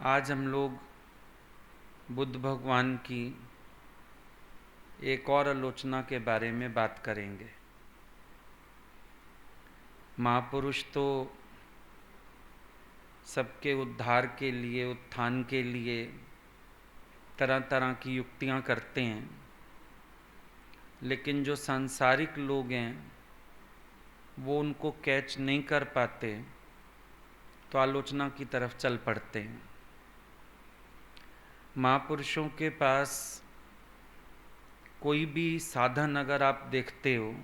आज हम लोग बुद्ध भगवान की एक और आलोचना के बारे में बात करेंगे। महापुरुष तो सबके उद्धार के लिए, उत्थान के लिए तरह तरह की युक्तियां करते हैं, लेकिन जो सांसारिक लोग हैं वो उनको कैच नहीं कर पाते तो आलोचना की तरफ चल पड़ते हैं। महापुरुषों के पास कोई भी साधन अगर आप देखते हो,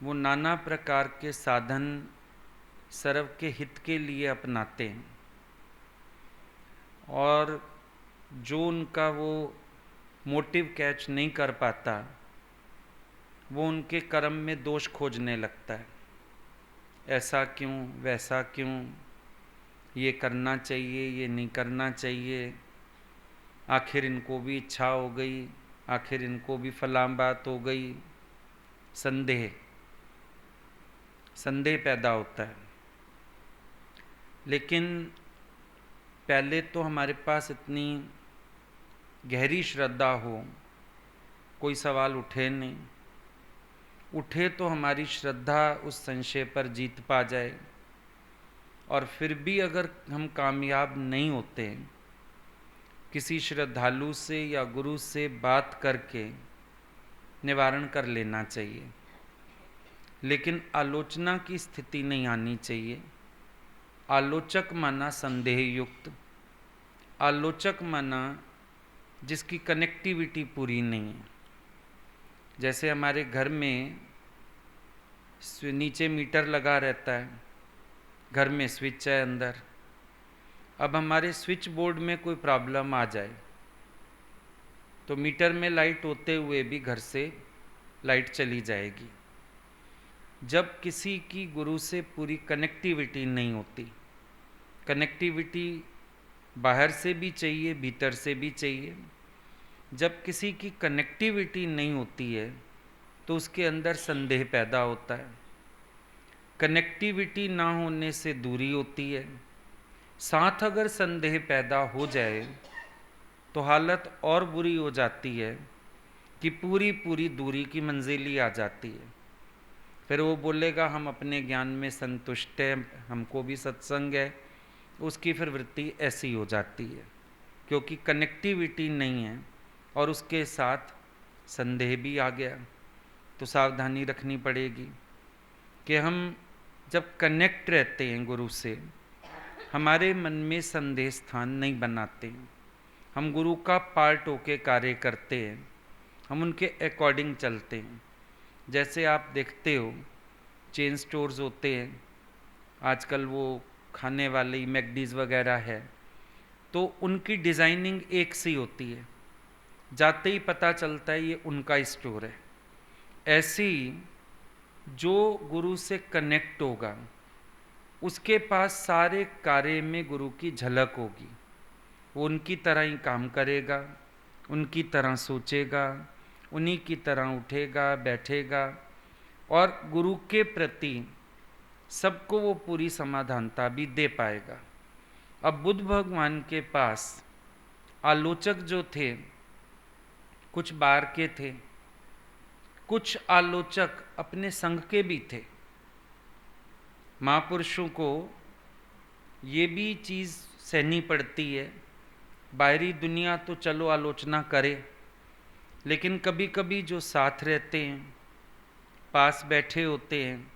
वो नाना प्रकार के साधन सर्व के हित के लिए अपनाते हैं, और जो उनका वो मोटिव कैच नहीं कर पाता वो उनके कर्म में दोष खोजने लगता है। ऐसा क्यों, वैसा क्यों, ये करना चाहिए, ये नहीं करना चाहिए, आखिर इनको भी इच्छा हो गई, आखिर इनको भी फलां बात हो गई। संदेह पैदा होता है। लेकिन पहले तो हमारे पास इतनी गहरी श्रद्धा हो, कोई सवाल उठे नहीं, उठे तो हमारी श्रद्धा उस संशय पर जीत पा जाए, और फिर भी अगर हम कामयाब नहीं होते, किसी श्रद्धालु से या गुरु से बात करके निवारण कर लेना चाहिए। लेकिन आलोचना की स्थिति नहीं आनी चाहिए। आलोचक माना संदेह युक्त, आलोचक माना जिसकी कनेक्टिविटी पूरी नहीं है। जैसे हमारे घर में नीचे मीटर लगा रहता है, घर में स्विच है अंदर। अब हमारे स्विच बोर्ड में कोई प्रॉब्लम आ जाए तो मीटर में लाइट होते हुए भी घर से लाइट चली जाएगी। जब किसी की गुरु से पूरी कनेक्टिविटी नहीं होती, कनेक्टिविटी बाहर से भी चाहिए, भीतर से भी चाहिए। जब किसी की कनेक्टिविटी नहीं होती है तो उसके अंदर संदेह पैदा होता है। कनेक्टिविटी ना होने से दूरी होती है, साथ अगर संदेह पैदा हो जाए तो हालत और बुरी हो जाती है कि पूरी पूरी दूरी की मंजिली आ जाती है। फिर वो बोलेगा हम अपने ज्ञान में संतुष्ट हैं, हमको भी सत्संग है। उसकी फिर वृत्ति ऐसी हो जाती है क्योंकि कनेक्टिविटी नहीं है और उसके साथ संदेह भी आ गया। तो सावधानी रखनी पड़ेगी कि हम जब कनेक्ट रहते हैं गुरु से, हमारे मन में संदेह स्थान नहीं बनाते हैं। हम गुरु का पार्ट होके कार्य करते हैं, हम उनके अकॉर्डिंग चलते हैं। जैसे आप देखते हो चेन स्टोर्स होते हैं आजकल, वो खाने वाली मैकडीज वगैरह है, तो उनकी डिज़ाइनिंग एक सी होती है, जाते ही पता चलता है ये उनका स्टोर है। ऐसी जो गुरु से कनेक्ट होगा उसके पास सारे कार्य में गुरु की झलक होगी। वो उनकी तरह ही काम करेगा, उनकी तरह सोचेगा, उन्हीं की तरह उठेगा बैठेगा, और गुरु के प्रति सबको वो पूरी समाधानता भी दे पाएगा। अब बुद्ध भगवान के पास आलोचक जो थे कुछ बार के थे, कुछ आलोचक अपने संघ के भी थे। महापुरुषों को ये भी चीज़ सहनी पड़ती है। बाहरी दुनिया तो चलो आलोचना करे, लेकिन कभी कभी जो साथ रहते हैं, पास बैठे होते हैं,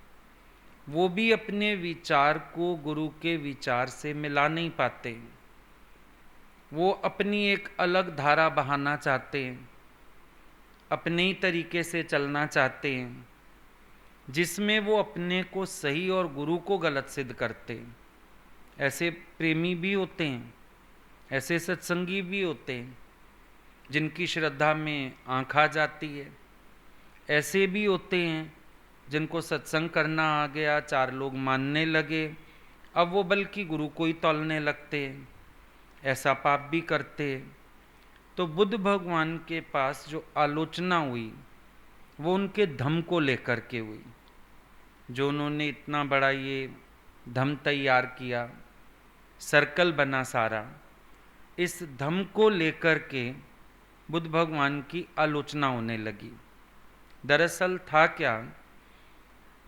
वो भी अपने विचार को गुरु के विचार से मिला नहीं पाते। वो अपनी एक अलग धारा बहाना चाहते हैं, अपने ही तरीके से चलना चाहते हैं, जिसमें वो अपने को सही और गुरु को गलत सिद्ध करते हैं। ऐसे प्रेमी भी होते हैं, ऐसे सत्संगी भी होते हैं जिनकी श्रद्धा में आँख आ जाती है। ऐसे भी होते हैं जिनको सत्संग करना आ गया, चार लोग मानने लगे, अब वो बल्कि गुरु को ही तौलने लगते हैं, ऐसा पाप भी करते हैं। तो बुद्ध भगवान के पास जो आलोचना हुई वो उनके धम को लेकर के हुई। जो उन्होंने इतना बड़ा ये धम तैयार किया, सर्कल बना सारा, इस धम्म को लेकर के बुद्ध भगवान की आलोचना होने लगी। दरअसल था क्या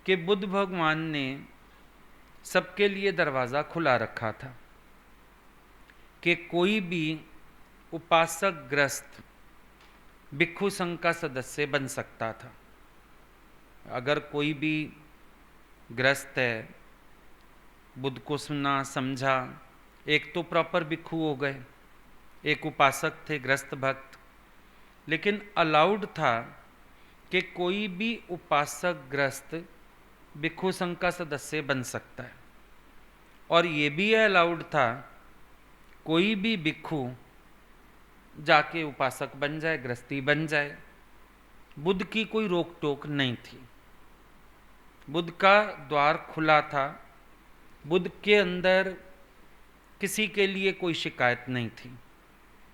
कि बुद्ध भगवान ने सबके लिए दरवाज़ा खुला रखा था कि कोई भी उपासक ग्रस्त भिक्षु संघ का सदस्य बन सकता था। अगर कोई भी ग्रस्त है, बुद्ध को सुना समझा, एक तो प्रॉपर भिक्षु हो गए, एक उपासक थे, ग्रस्त भक्त, लेकिन अलाउड था कि कोई भी उपासक ग्रस्त भिक्षु संघ का सदस्य बन सकता है। और ये भी अलाउड था कोई भी भिक्षु जाके उपासक बन जाए, गृहस्थी बन जाए। बुद्ध की कोई रोक टोक नहीं थी, बुद्ध का द्वार खुला था, बुद्ध के अंदर किसी के लिए कोई शिकायत नहीं थी।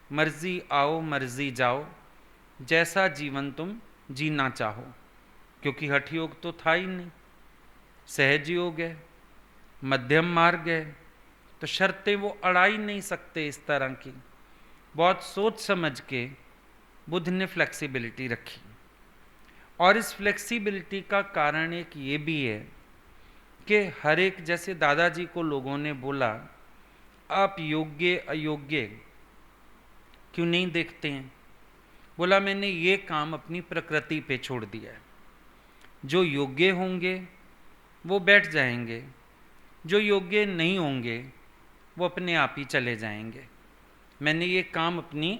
मर्जी आओ मर्जी जाओ, जैसा जीवन तुम जीना चाहो, क्योंकि हठ योग तो था ही नहीं, सहज योग है, मध्यम मार्ग है, तो शर्तें वो अड़ा ही नहीं सकते इस तरह की। बहुत सोच समझ के बुद्ध ने फ्लेक्सिबिलिटी रखी। और इस फ्लेक्सिबिलिटी का कारण एक ये भी है कि हर एक, जैसे दादाजी को लोगों ने बोला आप योग्य अयोग्य क्यों नहीं देखते हैं? बोला मैंने ये काम अपनी प्रकृति पे छोड़ दिया है। जो योग्य होंगे वो बैठ जाएंगे, जो योग्य नहीं होंगे वो अपने आप ही चले जाएंगे। मैंने ये काम अपनी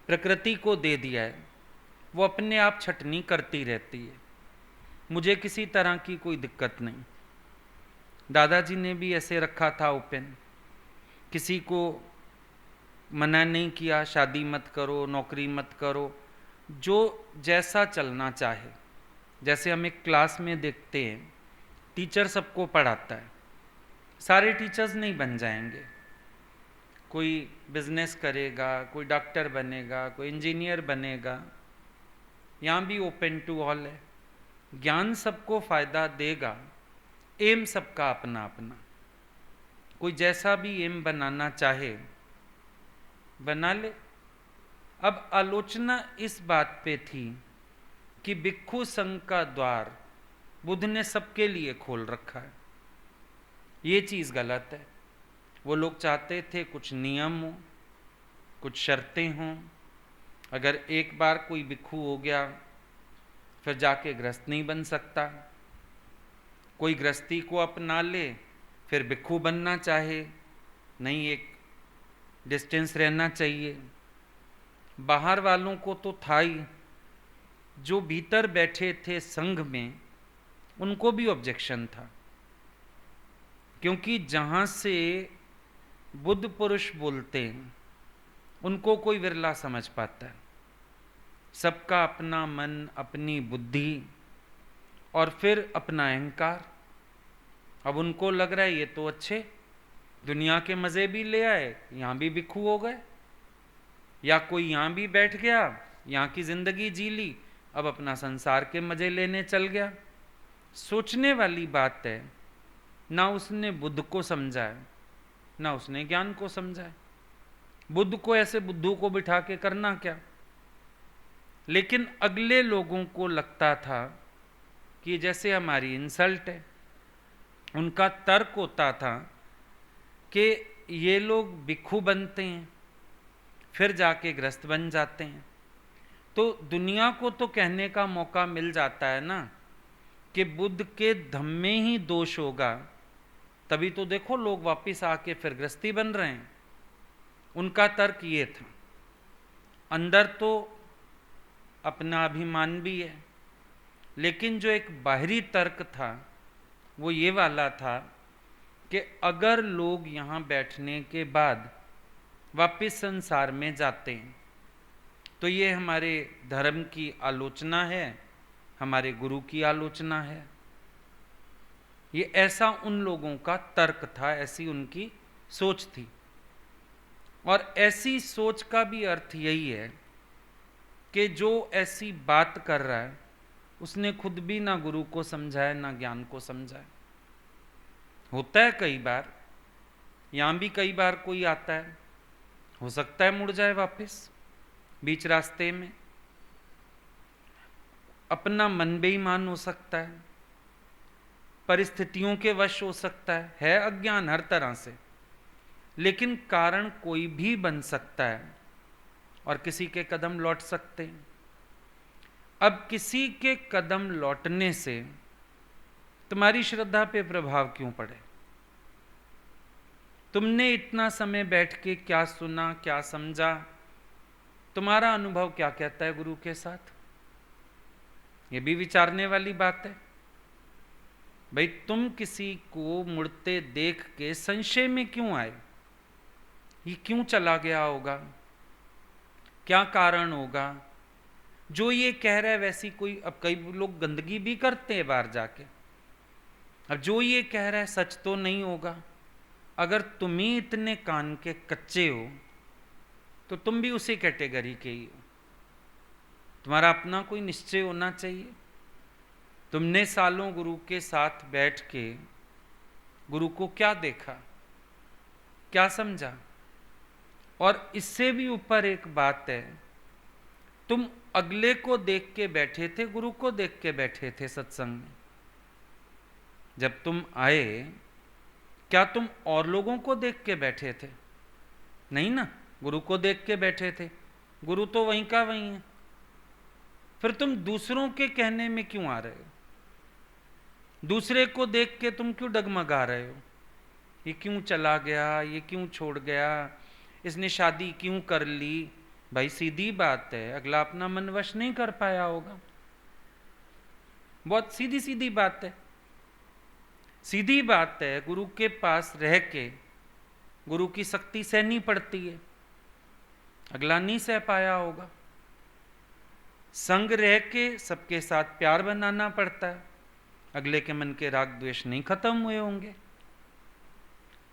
प्रकृति को दे दिया है, वो अपने आप छटनी करती रहती है, मुझे किसी तरह की कोई दिक्कत नहीं। दादाजी ने भी ऐसे रखा था ओपन, किसी को मना नहीं किया शादी मत करो, नौकरी मत करो, जो जैसा चलना चाहे। जैसे हम एक क्लास में देखते हैं, टीचर सबको पढ़ाता है, सारे टीचर्स नहीं बन जाएंगे, कोई बिजनेस करेगा, कोई डॉक्टर बनेगा, कोई इंजीनियर बनेगा। यहाँ भी ओपन टू ऑल है, ज्ञान सबको फायदा देगा, एम सबका अपना अपना, कोई जैसा भी एम बनाना चाहे बना ले। अब आलोचना इस बात पे थी कि भिक्षु संघ का द्वार बुद्ध ने सबके लिए खोल रखा है, ये चीज़ गलत है। वो लोग चाहते थे कुछ नियम हो, कुछ शर्तें हों। अगर एक बार कोई भिक्षु हो गया फिर जाके गृहस्थ नहीं बन सकता, कोई गृहस्थी को अपना ले फिर भिक्षु बनना चाहे नहीं, एक डिस्टेंस रहना चाहिए। बाहर वालों को तो था ही, जो भीतर बैठे थे संघ में उनको भी ऑब्जेक्शन था, क्योंकि जहाँ से बुद्ध पुरुष बोलते हैं उनको कोई विरला समझ पाता है। सबका अपना मन, अपनी बुद्धि और फिर अपना अहंकार। अब उनको लग रहा है ये तो अच्छे दुनिया के मज़े भी ले आए, यहाँ भी भिक्षु हो गए, या कोई यहाँ भी बैठ गया, यहाँ की ज़िंदगी जी ली, अब अपना संसार के मज़े लेने चल गया। सोचने वाली बात है, ना उसने बुद्ध को समझा है ना उसने ज्ञान को समझा है। बुद्ध को ऐसे बुद्धू को बिठा के करना क्या? लेकिन अगले लोगों को लगता था कि जैसे हमारी इंसल्ट है। उनका तर्क होता था कि ये लोग भिक्षु बनते हैं फिर जाके ग्रस्त बन जाते हैं, तो दुनिया को तो कहने का मौका मिल जाता है ना कि बुद्ध के धम्म में ही दोष होगा, तभी तो देखो लोग वापस आके फिर गृहस्थी बन रहे हैं। उनका तर्क ये था। अंदर तो अपना अभिमान भी है, लेकिन जो एक बाहरी तर्क था वो ये वाला था कि अगर लोग यहाँ बैठने के बाद वापस संसार में जाते हैं तो ये हमारे धर्म की आलोचना है, हमारे गुरु की आलोचना है। ये ऐसा उन लोगों का तर्क था, ऐसी उनकी सोच थी। और ऐसी सोच का भी अर्थ यही है कि जो ऐसी बात कर रहा है उसने खुद भी ना गुरु को समझा है ना ज्ञान को समझा है। होता है कई बार यहाँ भी कई बार कोई आता है, हो सकता है मुड़ जाए वापस बीच रास्ते में, अपना मन बेईमान हो सकता है, परिस्थितियों के वश हो सकता है अज्ञान हर तरह से, लेकिन कारण कोई भी बन सकता है और किसी के कदम लौट सकते हैं। अब किसी के कदम लौटने से तुम्हारी श्रद्धा पे प्रभाव क्यों पड़े? तुमने इतना समय बैठ के क्या सुना, क्या समझा, तुम्हारा अनुभव क्या कहता है गुरु के साथ? ये भी विचारने वाली बात है। भाई तुम किसी को मुड़ते देख के संशय में क्यों आए? ये क्यों चला गया होगा? क्या कारण होगा? जो ये कह रहा है वैसी कोई, अब कई लोग गंदगी भी करते हैं बाहर जाके, अब जो ये कह रहा है सच तो नहीं होगा। अगर तुम ही इतने कान के कच्चे हो तो तुम भी उसी कैटेगरी के ही हो। तुम्हारा अपना कोई निश्चय होना चाहिए। तुमने सालों गुरु के साथ बैठ के गुरु को क्या देखा, क्या समझा? और इससे भी ऊपर एक बात है, तुम अगले को देख के बैठे थे, गुरु को देख के बैठे थे सत्संग में? जब तुम आए क्या तुम और लोगों को देख के बैठे थे? नहीं ना, गुरु को देख के बैठे थे। गुरु तो वहीं का वहीं है। फिर तुम दूसरों के कहने में क्यों आ रहे हो? दूसरे को देख के तुम क्यों डगमगा रहे हो? ये क्यों चला गया, ये क्यों छोड़ गया, इसने शादी क्यों कर ली? भाई सीधी बात है, अगला अपना मन वश नहीं कर पाया होगा। बहुत सीधी सीधी बात है। सीधी बात है, गुरु के पास रह के गुरु की शक्ति सहनी पड़ती है, अगला नहीं सह पाया होगा। संग रह के सबके साथ प्यार बनाना पड़ता है, अगले के मन के राग द्वेष नहीं खत्म हुए होंगे।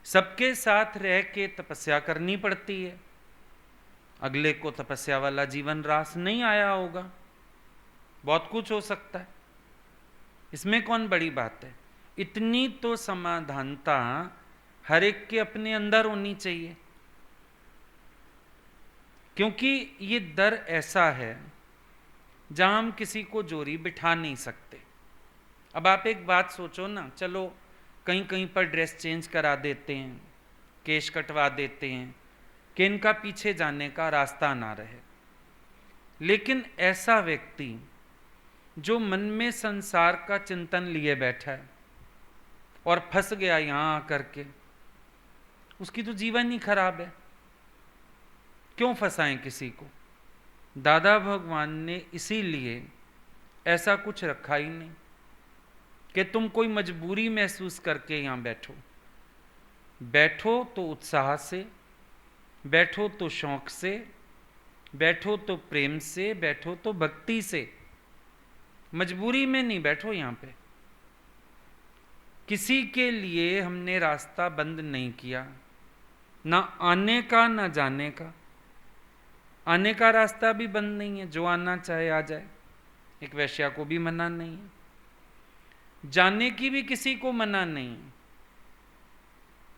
सबके साथ रह के तपस्या करनी पड़ती है, अगले को तपस्या वाला जीवन रास नहीं आया होगा। बहुत कुछ हो सकता है, इसमें कौन बड़ी बात है? इतनी तो समाधानता हर एक के अपने अंदर होनी चाहिए, क्योंकि ये दर ऐसा है जहां हम किसी को जोरी बिठा नहीं सकते। अब आप एक बात सोचो ना, चलो कहीं कहीं पर ड्रेस चेंज करा देते हैं, केश कटवा देते हैं कि इनका पीछे जाने का रास्ता ना रहे, लेकिन ऐसा व्यक्ति जो मन में संसार का चिंतन लिए बैठा है और फंस गया यहां आकर के, उसकी तो जीवन ही खराब है। क्यों फंसाएं किसी को? दादा भगवान ने इसीलिए ऐसा कुछ रखा ही नहीं कि तुम कोई मजबूरी महसूस करके यहां बैठो। बैठो तो उत्साह से, बैठो तो शौक से, बैठो तो प्रेम से, बैठो तो भक्ति से। मजबूरी में नहीं बैठो यहां पे। किसी के लिए हमने रास्ता बंद नहीं किया, ना आने का ना जाने का। आने का रास्ता भी बंद नहीं है, जो आना चाहे आ जाए, एक वैश्या को भी मना नहीं है। जाने की भी किसी को मना नहीं है।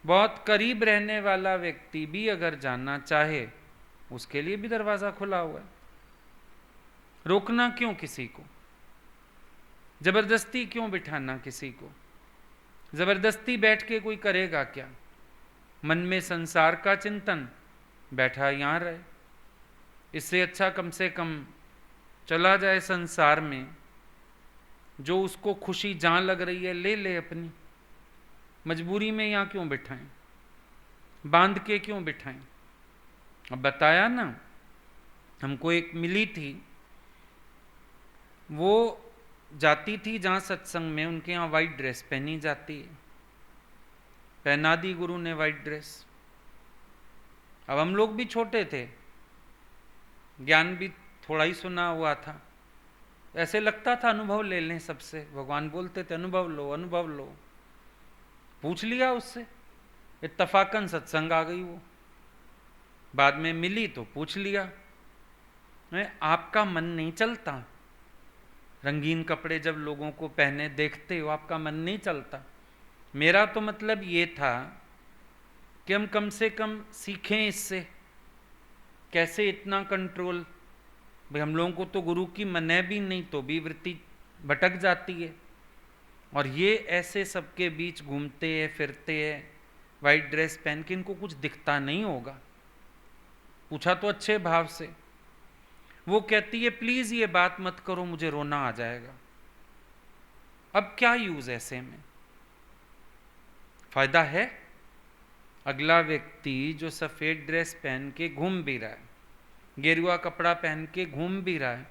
बहुत करीब रहने वाला व्यक्ति भी अगर जाना चाहे, उसके लिए भी दरवाजा खुला हुआ है। रोकना क्यों किसी को? जबरदस्ती क्यों बिठाना किसी को? जबरदस्ती बैठ के कोई करेगा क्या? मन में संसार का चिंतन, बैठा यहां रहे। इससे अच्छा कम से कम चला जाए संसार में, जो उसको खुशी जहां लग रही है ले ले अपनी। मजबूरी में यहां क्यों बिठाएं? बांध के क्यों बिठाएं? अब बताया ना, हमको एक मिली थी, वो जाती थी जहां सत्संग में, उनके यहाँ वाइट ड्रेस पहनी जाती है, पहना दी गुरु ने वाइट ड्रेस। अब हम लोग भी छोटे थे, ज्ञान भी थोड़ा ही सुना हुआ था, ऐसे लगता था अनुभव ले लें सबसे। भगवान बोलते थे अनुभव लो अनुभव लो। पूछ लिया उससे, इत्तफाकन सत्संग आ गई वो। बाद में मिली तो पूछ लिया, आपका मन नहीं चलता? रंगीन कपड़े जब लोगों को पहने देखते हो, आपका मन नहीं चलता? मेरा तो मतलब ये था कि हम कम से कम सीखें इससे कैसे इतना कंट्रोल। भाई हम लोगों को तो गुरु की मने भी नहीं तो भी वृत्ति भटक जाती है, और ये ऐसे सबके बीच घूमते हैं फिरते हैं वाइट ड्रेस पहन के, इनको कुछ दिखता नहीं होगा। पूछा तो अच्छे भाव से, वो कहती है प्लीज ये बात मत करो, मुझे रोना आ जाएगा। अब क्या यूज ऐसे में, फायदा है? अगला व्यक्ति जो सफेद ड्रेस पहन के घूम भी रहा है, गेरुआ कपड़ा पहन के घूम भी रहा है,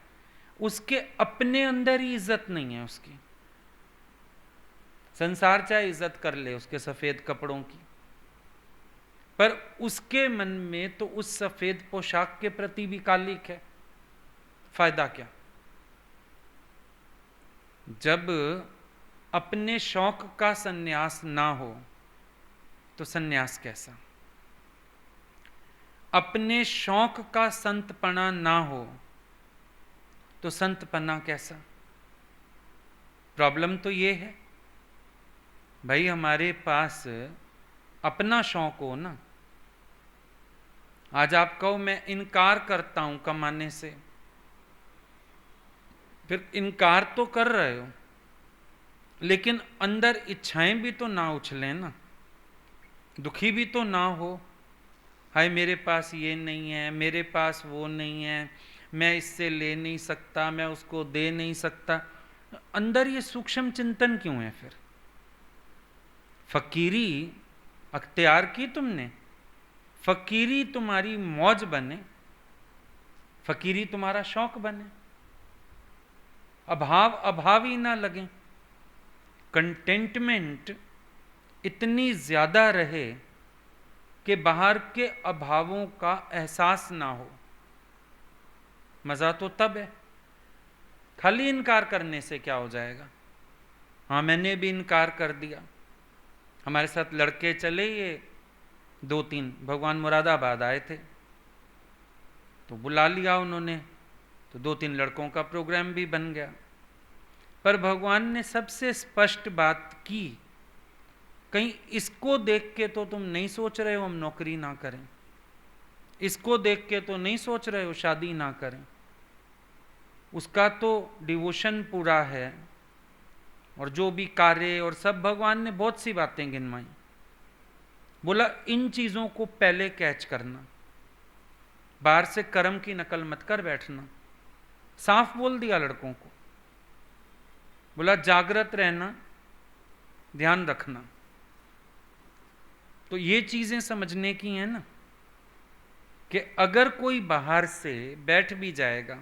उसके अपने अंदर ही इज्जत नहीं है उसकी। संसार चाहे इज्जत कर ले उसके सफेद कपड़ों की, पर उसके मन में तो उस सफेद पोशाक के प्रति भी कालिक है। फायदा क्या? जब अपने शौक का सन्यास ना हो तो सन्यास कैसा? अपने शौक का संतपना ना हो तो संतपना कैसा? प्रॉब्लम तो ये है भाई, हमारे पास अपना शौक हो ना। आज आप कहो मैं इनकार करता हूं कमाने से, फिर इनकार तो कर रहे हो, लेकिन अंदर इच्छाएं भी तो ना उछलें ना, दुखी भी तो ना हो। हाय मेरे पास ये नहीं है, मेरे पास वो नहीं है, मैं इससे ले नहीं सकता, मैं उसको दे नहीं सकता। अंदर ये सूक्ष्म चिंतन क्यों है? फिर फकीरी अख्तियार की तुमने, फकीरी तुम्हारी मौज बने, फकीरी तुम्हारा शौक बने, अभाव अभाव ही ना लगे, कंटेंटमेंट इतनी ज्यादा रहे कि बाहर के अभावों का एहसास ना हो। मजा तो तब है। खाली इनकार करने से क्या हो जाएगा? हाँ मैंने भी इनकार कर दिया। हमारे साथ लड़के चले, ये 2-3 भगवान मुरादाबाद आए थे, तो बुला लिया उन्होंने, तो 2-3 लड़कों का प्रोग्राम भी बन गया। पर भगवान ने सबसे स्पष्ट बात की, कहीं इसको देख के तो तुम नहीं सोच रहे हो हम नौकरी ना करें, इसको देख के तो नहीं सोच रहे हो शादी ना करें, उसका तो डिवोशन पूरा है, और जो भी कार्य और सब भगवान ने बहुत सी बातें गिनवाई। बोला इन चीजों को पहले कैच करना, बाहर से कर्म की नकल मत कर बैठना। साफ बोल दिया लड़कों को, बोला जागृत रहना, ध्यान रखना। तो ये चीजें समझने की हैं ना, कि अगर कोई बाहर से बैठ भी जाएगा,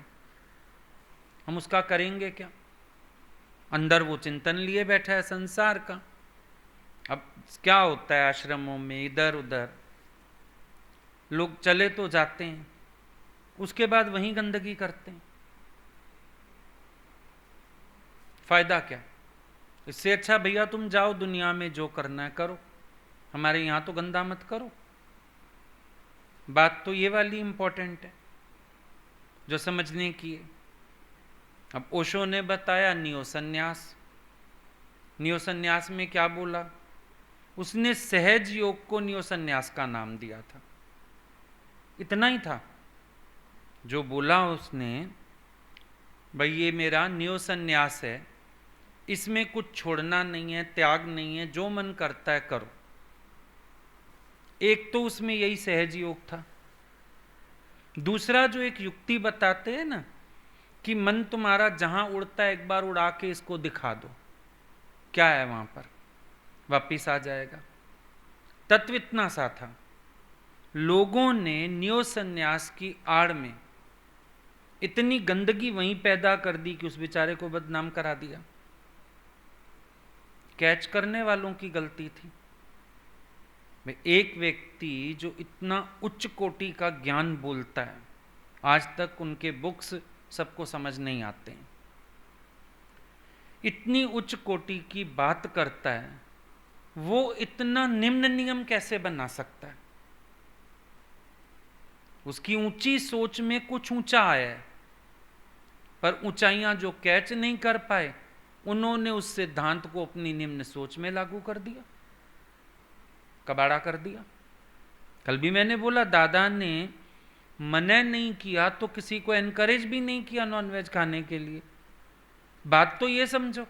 हम उसका करेंगे क्या? अंदर वो चिंतन लिए बैठा है संसार का। अब क्या होता है आश्रमों में, इधर उधर लोग चले तो जाते हैं, उसके बाद वहीं गंदगी करते हैं। फायदा क्या? इससे अच्छा भैया तुम जाओ दुनिया में जो करना है करो, हमारे यहां तो गंदा मत करो। बात तो ये वाली इंपॉर्टेंट है जो समझने की है। अब ओशो ने बताया नियो संन्यास। नियो संन्यास में क्या बोला? उसने सहज योग को नियो संन्यास का नाम दिया था। इतना ही था जो बोला उसने, भाई ये मेरा नियो संन्यास है, इसमें कुछ छोड़ना नहीं है, त्याग नहीं है, जो मन करता है करो। एक तो उसमें यही सहज योग था। दूसरा जो एक युक्ति बताते हैं ना कि मन तुम्हारा जहां उड़ता है एक बार उड़ा के इसको दिखा दो, क्या है वहां पर, वापिस आ जाएगा। तत्व इतना सा था। लोगों ने नियो संन्यास की आड़ में इतनी गंदगी वहीं पैदा कर दी कि उस बेचारे को बदनाम करा दिया। कैच करने वालों की गलती थी। एक व्यक्ति जो इतना उच्च कोटि का ज्ञान बोलता है, आज तक उनके बुक्स सबको समझ नहीं आते हैं, इतनी उच्च कोटि की बात करता है, वो इतना निम्न नियम कैसे बना सकता है? उसकी ऊंची सोच में कुछ ऊंचा आया है, पर ऊंचाइयां जो कैच नहीं कर पाए, उन्होंने उस सिद्धांत को अपनी निम्न सोच में लागू कर दिया, कबाड़ा कर दिया। कल भी मैंने बोला, दादा ने मना नहीं किया तो किसी को एनकरेज भी नहीं किया नॉनवेज खाने के लिए। बात तो ये समझो।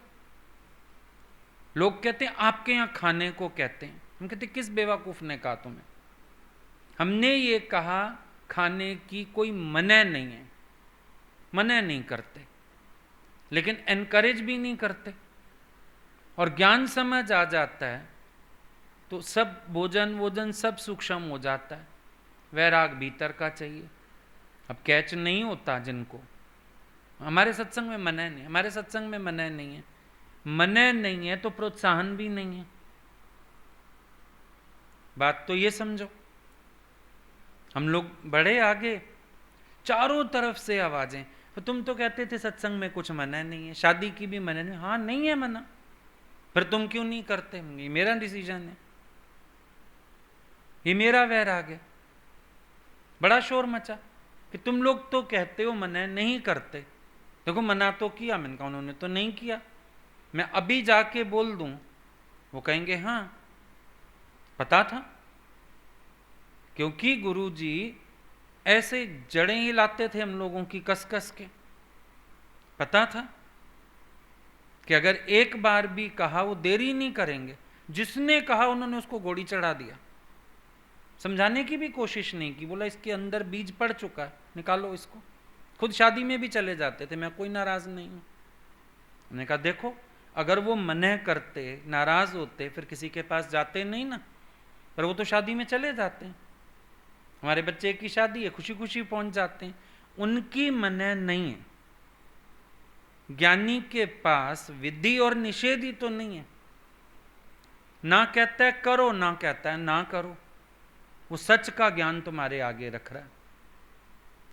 लोग कहते हैं आपके यहां खाने को कहते हैं, हम कहते किस बेवकूफ ने कहा तुम्हें? हमने ये कहा खाने की कोई मना नहीं है, मना नहीं करते, लेकिन एनकरेज भी नहीं करते। और ज्ञान समझ आ जाता है तो सब भोजन वोजन सब सूक्ष्म हो जाता है। वैराग भीतर का चाहिए। अब कैच नहीं होता जिनको, हमारे सत्संग में मना नहीं, हमारे सत्संग में मना नहीं है। मना नहीं है तो प्रोत्साहन भी नहीं है। बात तो ये समझो। हम लोग बड़े आगे, चारों तरफ से आवाजें। तो तुम तो कहते थे सत्संग में कुछ मना नहीं है, शादी की भी मना नहीं। हाँ नहीं है मना, फिर तुम क्यों नहीं करते? ये मेरा डिसीजन है, ये मेरा वैराग है। बड़ा शोर मचा कि तुम लोग तो कहते हो मना नहीं करते। देखो मना तो किया, मैंने कहा उन्होंने तो नहीं किया। मैं अभी जाके बोल दूं, वो कहेंगे हाँ पता था, क्योंकि गुरुजी ऐसे जड़ें ही लाते थे हम लोगों की कस कस के। पता था कि अगर एक बार भी कहा वो देरी नहीं करेंगे। जिसने कहा उन्होंने उसको गोली चढ़ा दिया। समझाने की भी कोशिश नहीं की, बोला इसके अंदर बीज पड़ चुका है, निकालो इसको। खुद शादी में भी चले जाते थे, मैं कोई नाराज नहीं हूं। मैंने कहा देखो, अगर वो मना करते, नाराज होते, फिर किसी के पास जाते नहीं ना, पर वो तो शादी में चले जाते हैं। हमारे बच्चे की शादी है, खुशी खुशी पहुंच जाते हैं। उनकी मना नहीं है। ज्ञानी के पास विधि और निषेध ही तो नहीं है। ना कहता है करो, ना कहता है ना करो। वो सच का ज्ञान तुम्हारे आगे रख रहा है।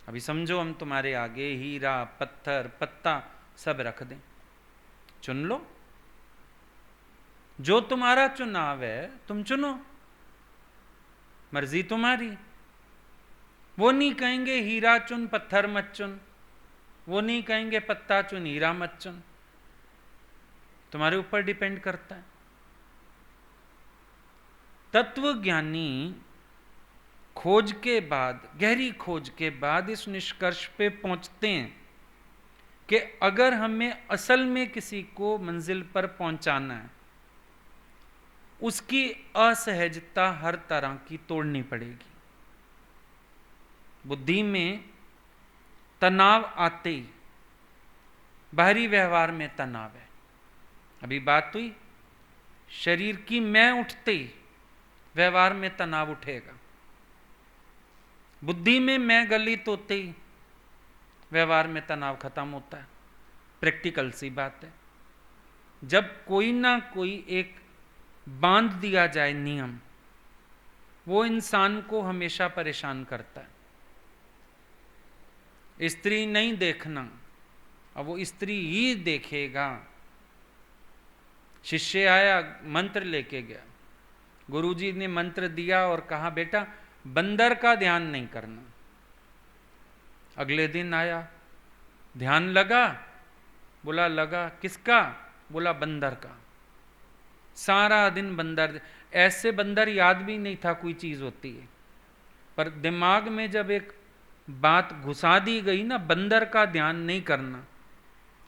अभी समझो हम तुम्हारे आगे हीरा पत्थर पत्ता सब रख दें, चुन लो। जो तुम्हारा चुनाव है तुम चुनो, मर्जी तुम्हारी। वो नहीं कहेंगे हीरा चुन पत्थर मत चुन, वो नहीं कहेंगे पत्ता चुन हीरा मत चुन। तुम्हारे ऊपर डिपेंड करता है। तत्वज्ञानी खोज के बाद, गहरी खोज के बाद इस निष्कर्ष पे पहुंचते हैं कि अगर हमें असल में किसी को मंजिल पर पहुंचाना है, उसकी असहजता हर तरह की तोड़नी पड़ेगी। बुद्धि में तनाव आते ही, बाहरी व्यवहार में तनाव है। अभी बात हुई, शरीर की मैं उठते ही व्यवहार में तनाव उठेगा। बुद्धि में मैं गलित होते ही व्यवहार में तनाव खत्म होता है। प्रैक्टिकल सी बात है। जब कोई ना कोई एक बांध दिया जाए नियम, वो इंसान को हमेशा परेशान करता है। स्त्री नहीं देखना, अब वो स्त्री ही देखेगा। शिष्य आया, मंत्र लेके गया, गुरुजी ने मंत्र दिया और कहा बेटा बंदर का ध्यान नहीं करना। अगले दिन आया, ध्यान लगा, बोला लगा, किसका? बोला बंदर का। सारा दिन बंदर, ऐसे बंदर याद भी नहीं था कोई चीज होती है, पर दिमाग में जब एक बात घुसा दी गई ना, बंदर का ध्यान नहीं करना,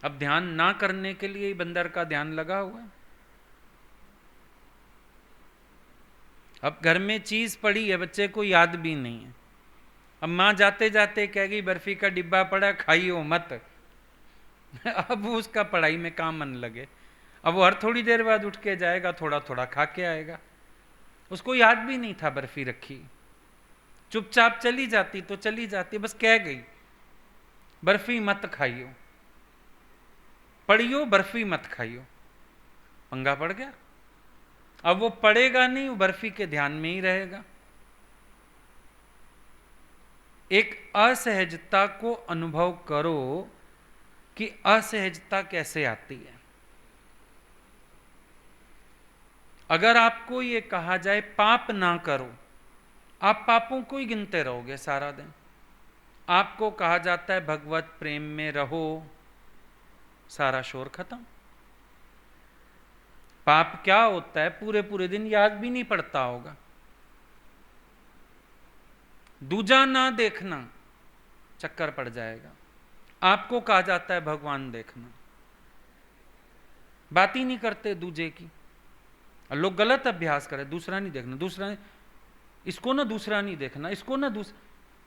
अब ध्यान ना करने के लिए ही बंदर का ध्यान लगा हुआ है। अब घर में चीज पड़ी है, बच्चे को याद भी नहीं है। अब माँ जाते जाते कहेगी बर्फी का डिब्बा पड़ा, खाइयो मत। अब उसका पढ़ाई में काम मन लगे, अब वो हर थोड़ी देर बाद उठ के जाएगा, थोड़ा थोड़ा खा के आएगा। उसको याद भी नहीं था बर्फी रखी, चुपचाप चली जाती तो चली जाती, बस कह गई बर्फी मत खाइयो, पढ़ियो बर्फी मत खाइयो। पंगा पड़ गया। अब वो पढ़ेगा नहीं, वो बर्फी के ध्यान में ही रहेगा। एक असहजता को अनुभव करो कि असहजता कैसे आती है। अगर आपको ये कहा जाए पाप ना करो, आप पापों को ही गिनते रहोगे सारा दिन। आपको कहा जाता है भगवत प्रेम में रहो, सारा शोर खत्म। पाप क्या होता है पूरे पूरे दिन याद भी नहीं पड़ता होगा। दूजा ना देखना, चक्कर पड़ जाएगा। आपको कहा जाता है भगवान देखना, बात ही नहीं करते दूजे की। और लोग गलत अभ्यास करें, दूसरा नहीं देखना, दूसरा इसको ना दूसरा नहीं देखना, इसको ना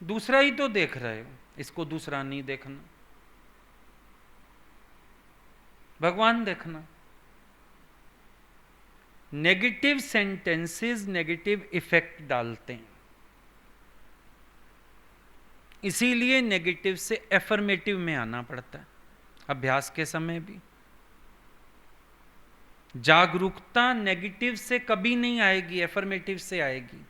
दूसरा ही तो देख रहे हो, इसको दूसरा नहीं देखना, भगवान देखना। नेगेटिव सेंटेंसेस नेगेटिव इफेक्ट डालते हैं, इसीलिए नेगेटिव से एफर्मेटिव में आना पड़ता है अभ्यास के समय भी। जागरूकता नेगेटिव से कभी नहीं आएगी, एफर्मेटिव से आएगी।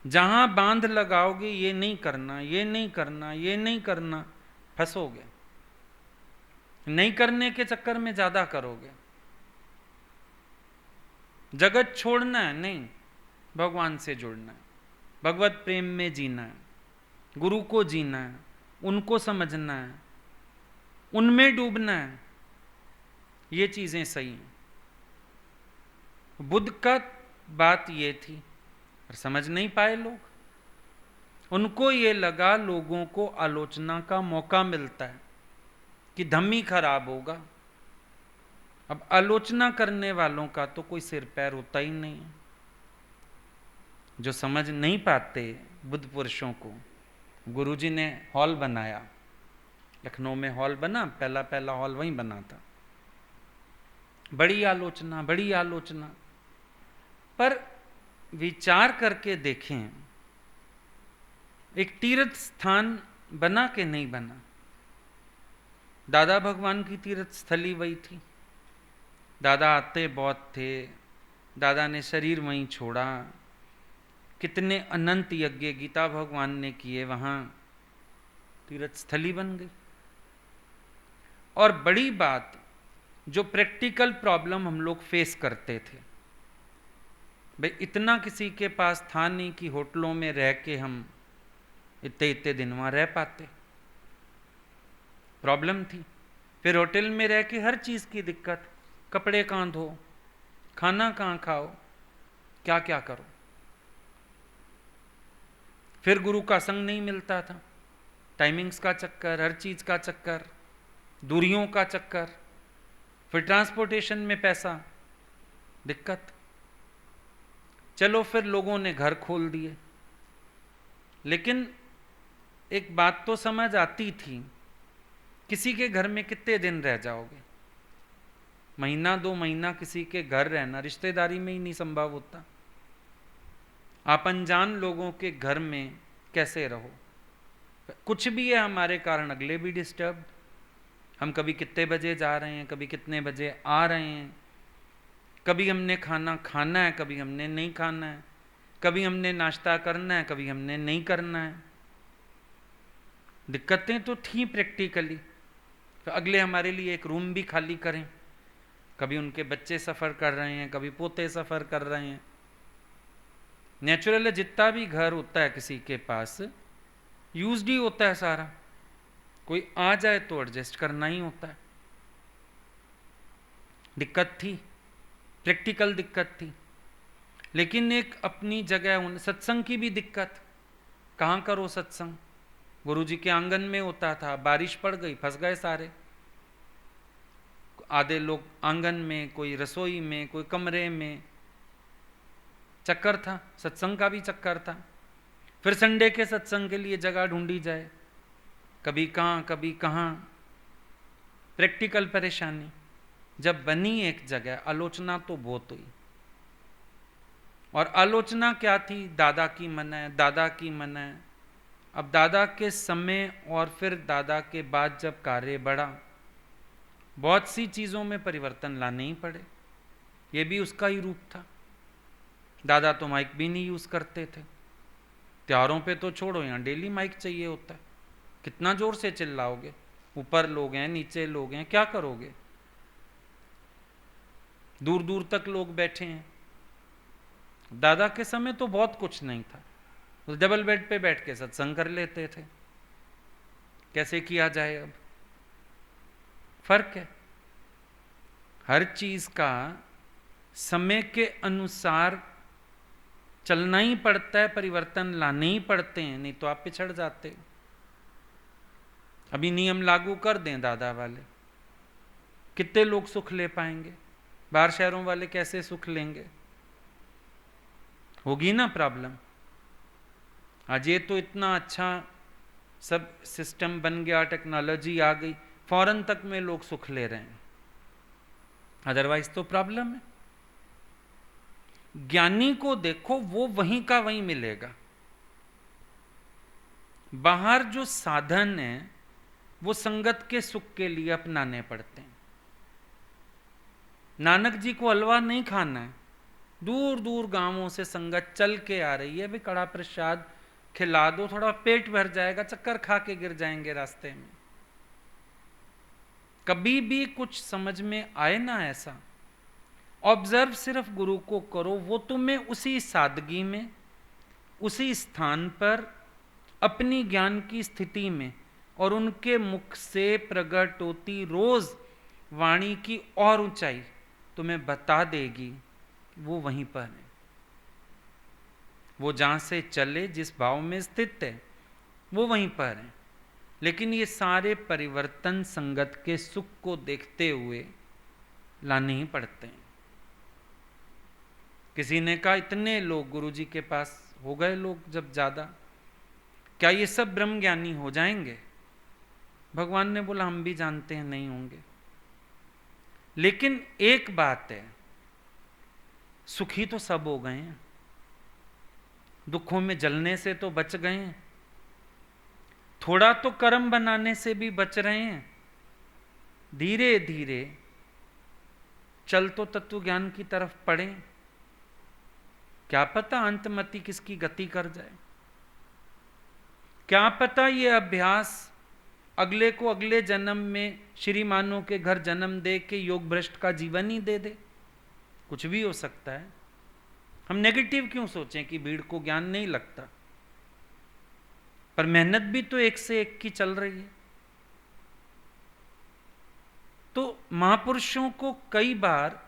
जहां बांध लगाओगे ये नहीं करना, ये नहीं करना, ये नहीं करना, फंसोगे। नहीं करने के चक्कर में ज्यादा करोगे। जगत छोड़ना है नहीं, भगवान से जुड़ना है, भगवत प्रेम में जीना है, गुरु को जीना है, उनको समझना है, उनमें डूबना है, ये चीजें सही हैं। बुद्ध का बात ये थी, और समझ नहीं पाए लोग। उनको ये लगा लोगों को आलोचना का मौका मिलता है कि धम्मी खराब होगा। अब आलोचना करने वालों का तो कोई सिर पैर होता ही नहीं है। जो समझ नहीं पाते बुद्ध पुरुषों को, गुरुजी ने हॉल बनाया, लखनऊ में हॉल बना, पहला हॉल वहीं बना था। बड़ी आलोचना, बड़ी आलोचना, पर विचार करके देखें, एक तीर्थ स्थान बना के नहीं बना। दादा भगवान की तीर्थ स्थली वही थी। दादा आते बहुत थे, दादा ने शरीर वहीं छोड़ा, कितने अनंत यज्ञ गीता भगवान ने किए, वहां तीर्थ स्थली बन गई। और बड़ी बात, जो प्रैक्टिकल प्रॉब्लम हम लोग फेस करते थे, भाई इतना किसी के पास था नहीं कि होटलों में रह के हम इतने इतने दिन वहां रह पाते, प्रॉब्लम थी। फिर होटल में रह के हर चीज की दिक्कत, कपड़े कहाँ धो, खाना कहाँ खाओ, क्या क्या करो। फिर गुरु का संग नहीं मिलता था, टाइमिंग्स का चक्कर, हर चीज का चक्कर, दूरियों का चक्कर, फिर ट्रांसपोर्टेशन में पैसा, दिक्कत। चलो फिर लोगों ने घर खोल दिए, लेकिन एक बात तो समझ आती थी, किसी के घर में कितने दिन रह जाओगे? महीना 2 महीना किसी के घर रहना रिश्तेदारी में ही नहीं संभव होता। आप अनजान लोगों के घर में कैसे रहो? कुछ भी है हमारे कारण अगले भी डिस्टर्ब। हम कभी कितने बजे जा रहे हैं, कभी कितने बजे आ रहे हैं, कभी हमने खाना खाना है, कभी हमने नहीं खाना है, कभी हमने नाश्ता करना है, कभी हमने नहीं करना है। दिक्कतें तो थी प्रैक्टिकली। तो अगले हमारे लिए एक रूम भी खाली करें, कभी उनके बच्चे सफ़र कर रहे हैं, कभी पोते सफ़र कर रहे हैं। नेचुरल है, जितना भी घर होता है किसी के पास यूज्ड ही होता है सारा, कोई आ जाए तो एडजस्ट करना ही होता है। दिक्कत थी, प्रैक्टिकल दिक्कत थी। लेकिन एक अपनी जगह सत्संग की भी दिक्कत, कहाँ करो सत्संग? गुरुजी के आंगन में होता था, बारिश पड़ गई फंस गए सारे। आधे लोग आंगन में, कोई रसोई में, कोई कमरे में, चक्कर था, सत्संग का भी चक्कर था। फिर संडे के सत्संग के लिए जगह ढूंढी जाए, कभी कहाँ कभी कहाँ, प्रैक्टिकल परेशानी। जब बनी एक जगह, आलोचना तो बहुत हुई। और आलोचना क्या थी? दादा की मना, दादा की मना। अब दादा के समय और फिर दादा के बाद जब कार्य बढ़ा, बहुत सी चीज़ों में परिवर्तन लाने ही पड़े। ये भी उसका ही रूप था। दादा तो माइक भी नहीं यूज़ करते थे, त्योहारों पे तो छोड़ो, यहाँ डेली माइक चाहिए होता है। कितना ज़ोर से चिल्लाओगे? ऊपर लोग हैं, नीचे लोग हैं, क्या करोगे? दूर दूर तक लोग बैठे हैं। दादा के समय तो बहुत कुछ नहीं था, तो डबल बेड पे बैठ के सत्संग कर लेते थे। कैसे किया जाए? अब फर्क है। हर चीज का समय के अनुसार चलना ही पड़ता है, परिवर्तन लाने ही पड़ते हैं, नहीं तो आप पिछड़ जाते हो। अभी नियम लागू कर दें दादा वाले, कितने लोग सुख ले पाएंगे? बाहर शहरों वाले कैसे सुख लेंगे? होगी ना प्रॉब्लम। आज ये तो इतना अच्छा सब सिस्टम बन गया, टेक्नोलॉजी आ गई, फौरन तक में लोग सुख ले रहे हैं, अदरवाइज तो प्रॉब्लम है। ज्ञानी को देखो, वो वहीं का वहीं मिलेगा। बाहर जो साधन है वो संगत के सुख के लिए अपनाने पड़ते हैं। नानक जी को हलवा नहीं खाना है, दूर दूर गांवों से संगत चल के आ रही है, भी कड़ा प्रसाद खिला दो, थोड़ा पेट भर जाएगा, चक्कर खा के गिर जाएंगे रास्ते में। कभी भी कुछ समझ में आए ना ऐसा, ऑब्जर्व सिर्फ गुरु को करो, वो तुम्हें उसी सादगी में, उसी स्थान पर, अपनी ज्ञान की स्थिति में और उनके मुख से प्रकट होती रोज वाणी की और ऊंचाई तुम्हें बता देगी। वो वहीं पर है, वो जहां से चले, जिस भाव में स्थित है, वो वहीं पर है। लेकिन ये सारे परिवर्तन संगत के सुख को देखते हुए लाने ही पड़ते हैं। किसी ने कहा इतने लोग गुरुजी के पास हो गए लोग जब ज्यादा, क्या ये सब ब्रह्म ज्ञानी हो जाएंगे? भगवान ने बोला हम भी जानते हैं नहीं होंगे, लेकिन एक बात है, सुखी तो सब हो गए हैं, दुखों में जलने से तो बच गए हैं, थोड़ा तो कर्म बनाने से भी बच रहे हैं। धीरे धीरे चल तो तत्व ज्ञान की तरफ पड़े, क्या पता अंतमति किसकी गति कर जाए, क्या पता ये अभ्यास अगले को अगले जन्म में श्रीमानों के घर जन्म दे के योग भ्रष्ट का जीवन ही दे दे, कुछ भी हो सकता है। हम नेगेटिव क्यों सोचें कि भीड़ को ज्ञान नहीं लगता, पर मेहनत भी तो एक से एक की चल रही है। तो महापुरुषों को कई बार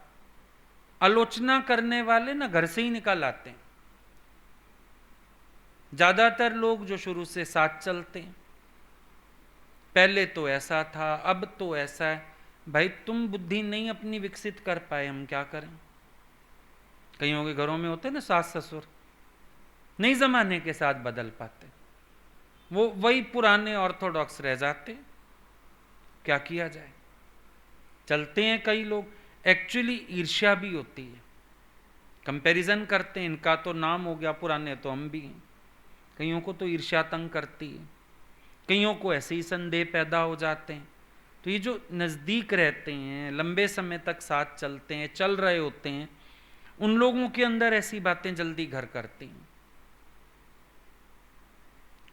आलोचना करने वाले ना घर से ही निकाल आते हैं। ज्यादातर लोग जो शुरू से साथ चलते हैं, पहले तो ऐसा था अब तो ऐसा है, भाई तुम बुद्धि नहीं अपनी विकसित कर पाए, हम क्या करें? कईयों के घरों में होते ना सास ससुर, नहीं जमाने के साथ बदल पाते, वो वही पुराने ऑर्थोडॉक्स रह जाते, क्या किया जाए? चलते हैं कई लोग, एक्चुअली ईर्ष्या भी होती है, कंपैरिजन करते हैं, इनका तो नाम हो गया, पुराने तो हम भी हैं। कईयों को तो ईर्ष्या तंग करती है, कईयों को ऐसे ही संदेह पैदा हो जाते हैं। तो ये जो नज़दीक रहते हैं, लंबे समय तक साथ चलते हैं, चल रहे होते हैं, उन लोगों के अंदर ऐसी बातें जल्दी घर करती हैं।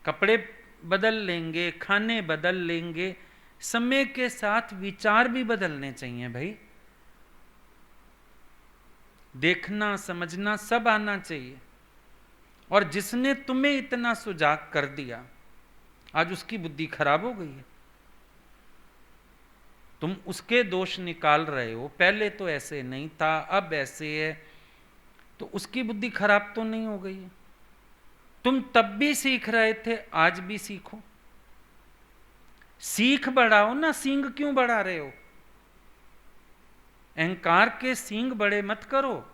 कपड़े बदल लेंगे, खाने बदल लेंगे, समय के साथ विचार भी बदलने चाहिए भाई। देखना समझना सब आना चाहिए। और जिसने तुम्हें इतना सुजाग कर दिया, आज उसकी बुद्धि खराब हो गई है, तुम उसके दोष निकाल रहे हो, पहले तो ऐसे नहीं था अब ऐसे है, तो उसकी बुद्धि खराब तो नहीं हो गई है? तुम तब भी सीख रहे थे, आज भी सीखो, सीख बढ़ाओ ना, सींग क्यों बढ़ा रहे हो? अहंकार के सींग बड़े मत करो,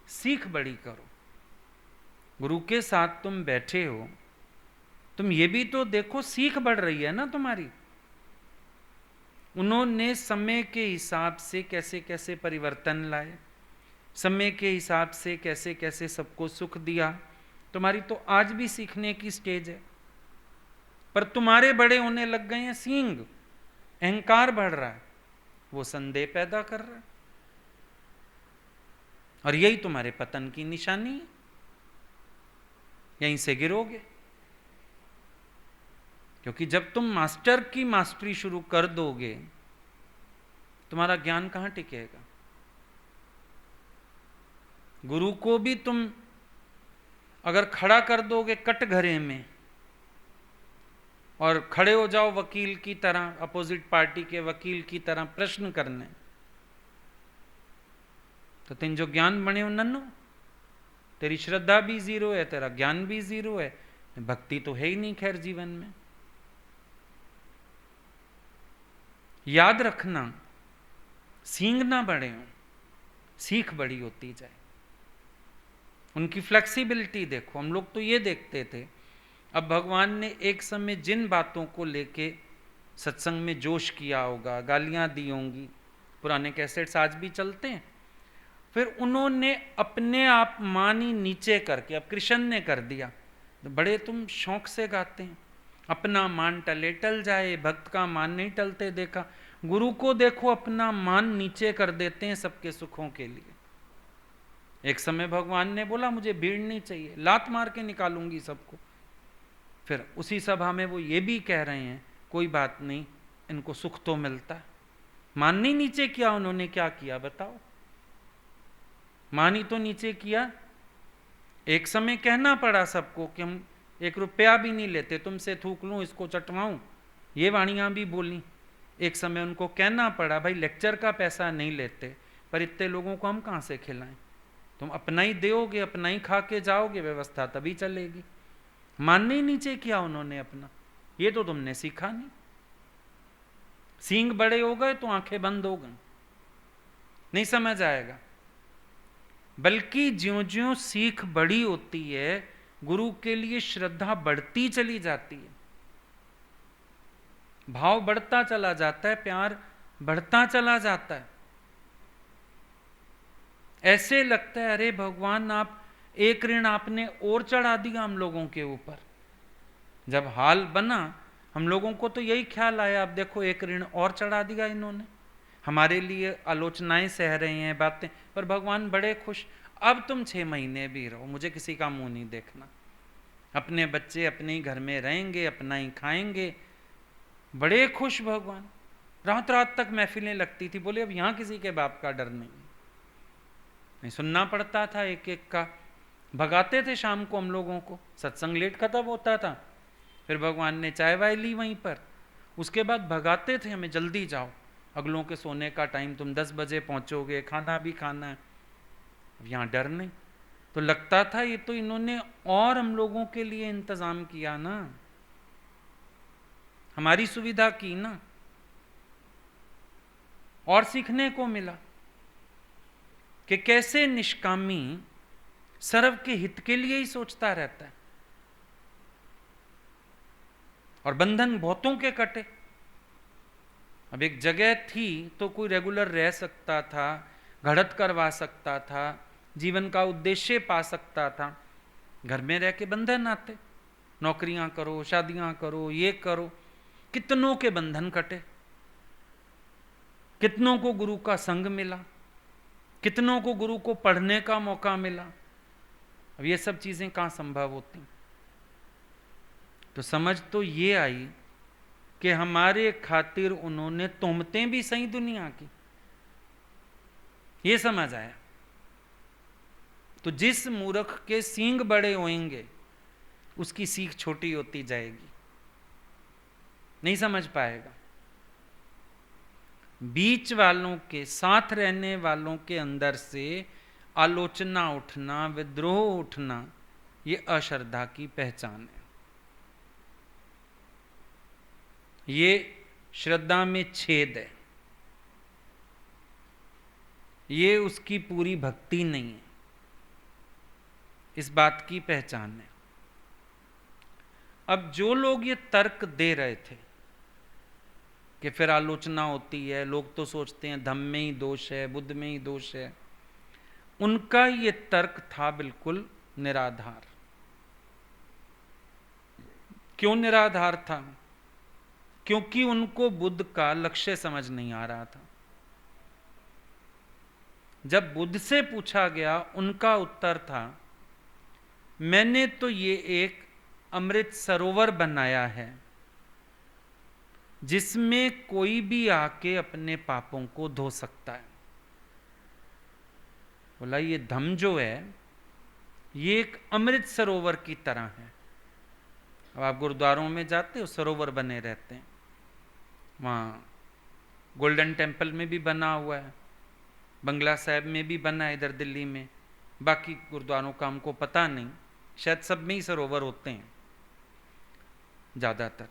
सीख बड़ी करो। गुरु के साथ तुम बैठे हो, तुम ये भी तो देखो सीख बढ़ रही है ना तुम्हारी। उन्होंने समय के हिसाब से कैसे कैसे परिवर्तन लाए, समय के हिसाब से कैसे कैसे सबको सुख दिया, तुम्हारी तो आज भी सीखने की स्टेज है। पर तुम्हारे बड़े होने लग गए हैं सींग, अहंकार बढ़ रहा है, वो संदेह पैदा कर रहा है, और यही तुम्हारे पतन की निशानी है, यहीं से गिरोगे। क्योंकि जब तुम मास्टर की मास्टरी शुरू कर दोगे, तुम्हारा ज्ञान कहां टिकेगा? गुरु को भी तुम अगर खड़ा कर दोगे कटघरे में, और खड़े हो जाओ वकील की तरह, अपोजिट पार्टी के वकील की तरह प्रश्न करने, तो तीन जो ज्ञान बने हो नन्नो, तेरी श्रद्धा भी जीरो है, तेरा ज्ञान भी जीरो है, भक्ति तो है ही नहीं खैर जीवन में। याद रखना, सींग ना बड़े हों, सीख बड़ी होती जाए। उनकी फ्लेक्सिबिलिटी देखो। हम लोग तो ये देखते थे, अब भगवान ने एक समय जिन बातों को लेके सत्संग में जोश किया होगा, गालियां दी होंगी, पुराने कैसेट्स आज भी चलते हैं, फिर उन्होंने अपने आप मान ही नीचे करके, अब कृष्ण ने कर दिया, तो बड़े तुम शौक से गाते हैं, अपना मान टले टल जाए, भक्त का मान नहीं टलते देखा। गुरु को देखो अपना मान नीचे कर देते हैं सबके सुखों के लिए। एक समय भगवान ने बोला मुझे भीड़ नहीं चाहिए, लात मार के निकालूंगी सबको। फिर उसी सभा में वो ये भी कह रहे हैं कोई बात नहीं, इनको सुख तो मिलता है। मान नहीं नीचे किया उन्होंने, क्या किया बताओ? मान ही तो नीचे किया। एक समय कहना पड़ा सबको कि हम 1 रुपया भी नहीं लेते, तुमसे थूक लूं, इसको चटवाऊं, ये वाणियां भी बोली। एक समय उनको कहना पड़ा भाई लेक्चर का पैसा नहीं लेते, पर इतने लोगों को हम कहाँ से खिलाएं, तुम अपना ही दोगे, अपना ही खा के जाओगे, व्यवस्था तभी चलेगी। मानने ही नीचे किया उन्होंने अपना, ये तो तुमने सीखा नहीं। सींग बड़े हो गए तो आंखें बंद हो गई, नहीं समझ आएगा। बल्कि ज्यों ज्यों सीख बड़ी होती है, गुरु के लिए श्रद्धा बढ़ती चली जाती है, भाव बढ़ता चला जाता है, प्यार बढ़ता चला जाता है। ऐसे लगता है अरे भगवान, आप एक ऋण आपने और चढ़ा दिया हम लोगों के ऊपर। जब हाल बना हम लोगों को तो यही ख्याल आया, अब देखो एक ऋण और चढ़ा दिया इन्होंने, हमारे लिए आलोचनाएं सह रहे हैं, बातें, पर भगवान बड़े खुश, अब तुम 6 महीने भी रहो, मुझे किसी का मुंह नहीं देखना, अपने बच्चे अपने ही घर में रहेंगे, अपना ही खाएंगे। बड़े खुश भगवान। रात रात तक महफिलें लगती थी, बोले अब यहां किसी के बाप का डर नहीं सुनना पड़ता था एक एक का। भगाते थे शाम को हम लोगों को, सत्संग लेट खत्म होता था, फिर भगवान ने चाय वाय ली वहीं पर, उसके बाद भगाते थे हमें, जल्दी जाओ, अगलों के सोने का टाइम, तुम 10 बजे पहुंचोगे, खाना भी खाना है। अब यहाँ डर नहीं, तो लगता था ये तो इन्होंने और हम लोगों के लिए इंतजाम किया ना, हमारी सुविधा की ना, और सीखने को मिला कि कैसे निष्कामी सर्व के हित के लिए ही सोचता रहता है, और बंधन बहुतों के कटे। अब एक जगह थी तो कोई रेगुलर रह सकता था, घड़त करवा सकता था, जीवन का उद्देश्य पा सकता था। घर में रह के बंधन आते, नौकरियां करो, शादियां करो, ये करो, कितनों के बंधन कटे, कितनों को गुरु का संग मिला, कितनों को गुरु को पढ़ने का मौका मिला। अब ये सब चीजें कहां संभव होती। तो समझ तो ये आई कि हमारे खातिर उन्होंने तोहमतें भी सही दुनिया की, ये समझ आया। तो जिस मूर्ख के सींग बड़े होंगे उसकी सीख छोटी होती जाएगी, नहीं समझ पाएगा। बीच वालों के साथ रहने वालों के अंदर से आलोचना उठना, विद्रोह उठना, ये अश्रद्धा की पहचान है। ये श्रद्धा में छेद है, ये उसकी पूरी भक्ति नहीं है, इस बात की पहचान है। अब जो लोग ये तर्क दे रहे थे कि फिर आलोचना होती है, लोग तो सोचते हैं धम्म में ही दोष है, बुद्ध में ही दोष है, उनका ये तर्क था बिल्कुल निराधार। क्यों निराधार था? क्योंकि उनको बुद्ध का लक्ष्य समझ नहीं आ रहा था। जब बुद्ध से पूछा गया, उनका उत्तर था, मैंने तो ये एक अमृत सरोवर बनाया है जिसमें कोई भी आके अपने पापों को धो सकता है। बोला ये धम्म जो है ये एक अमृत सरोवर की तरह है। अब आप गुरुद्वारों में जाते हो, सरोवर बने रहते हैं, वहाँ गोल्डन टेम्पल में भी बना हुआ है, बंगला साहिब में भी बना है, इधर दिल्ली में बाकी गुरुद्वारों का हमको पता नहीं, शायद सब में ही सरोवर होते हैं ज़्यादातर।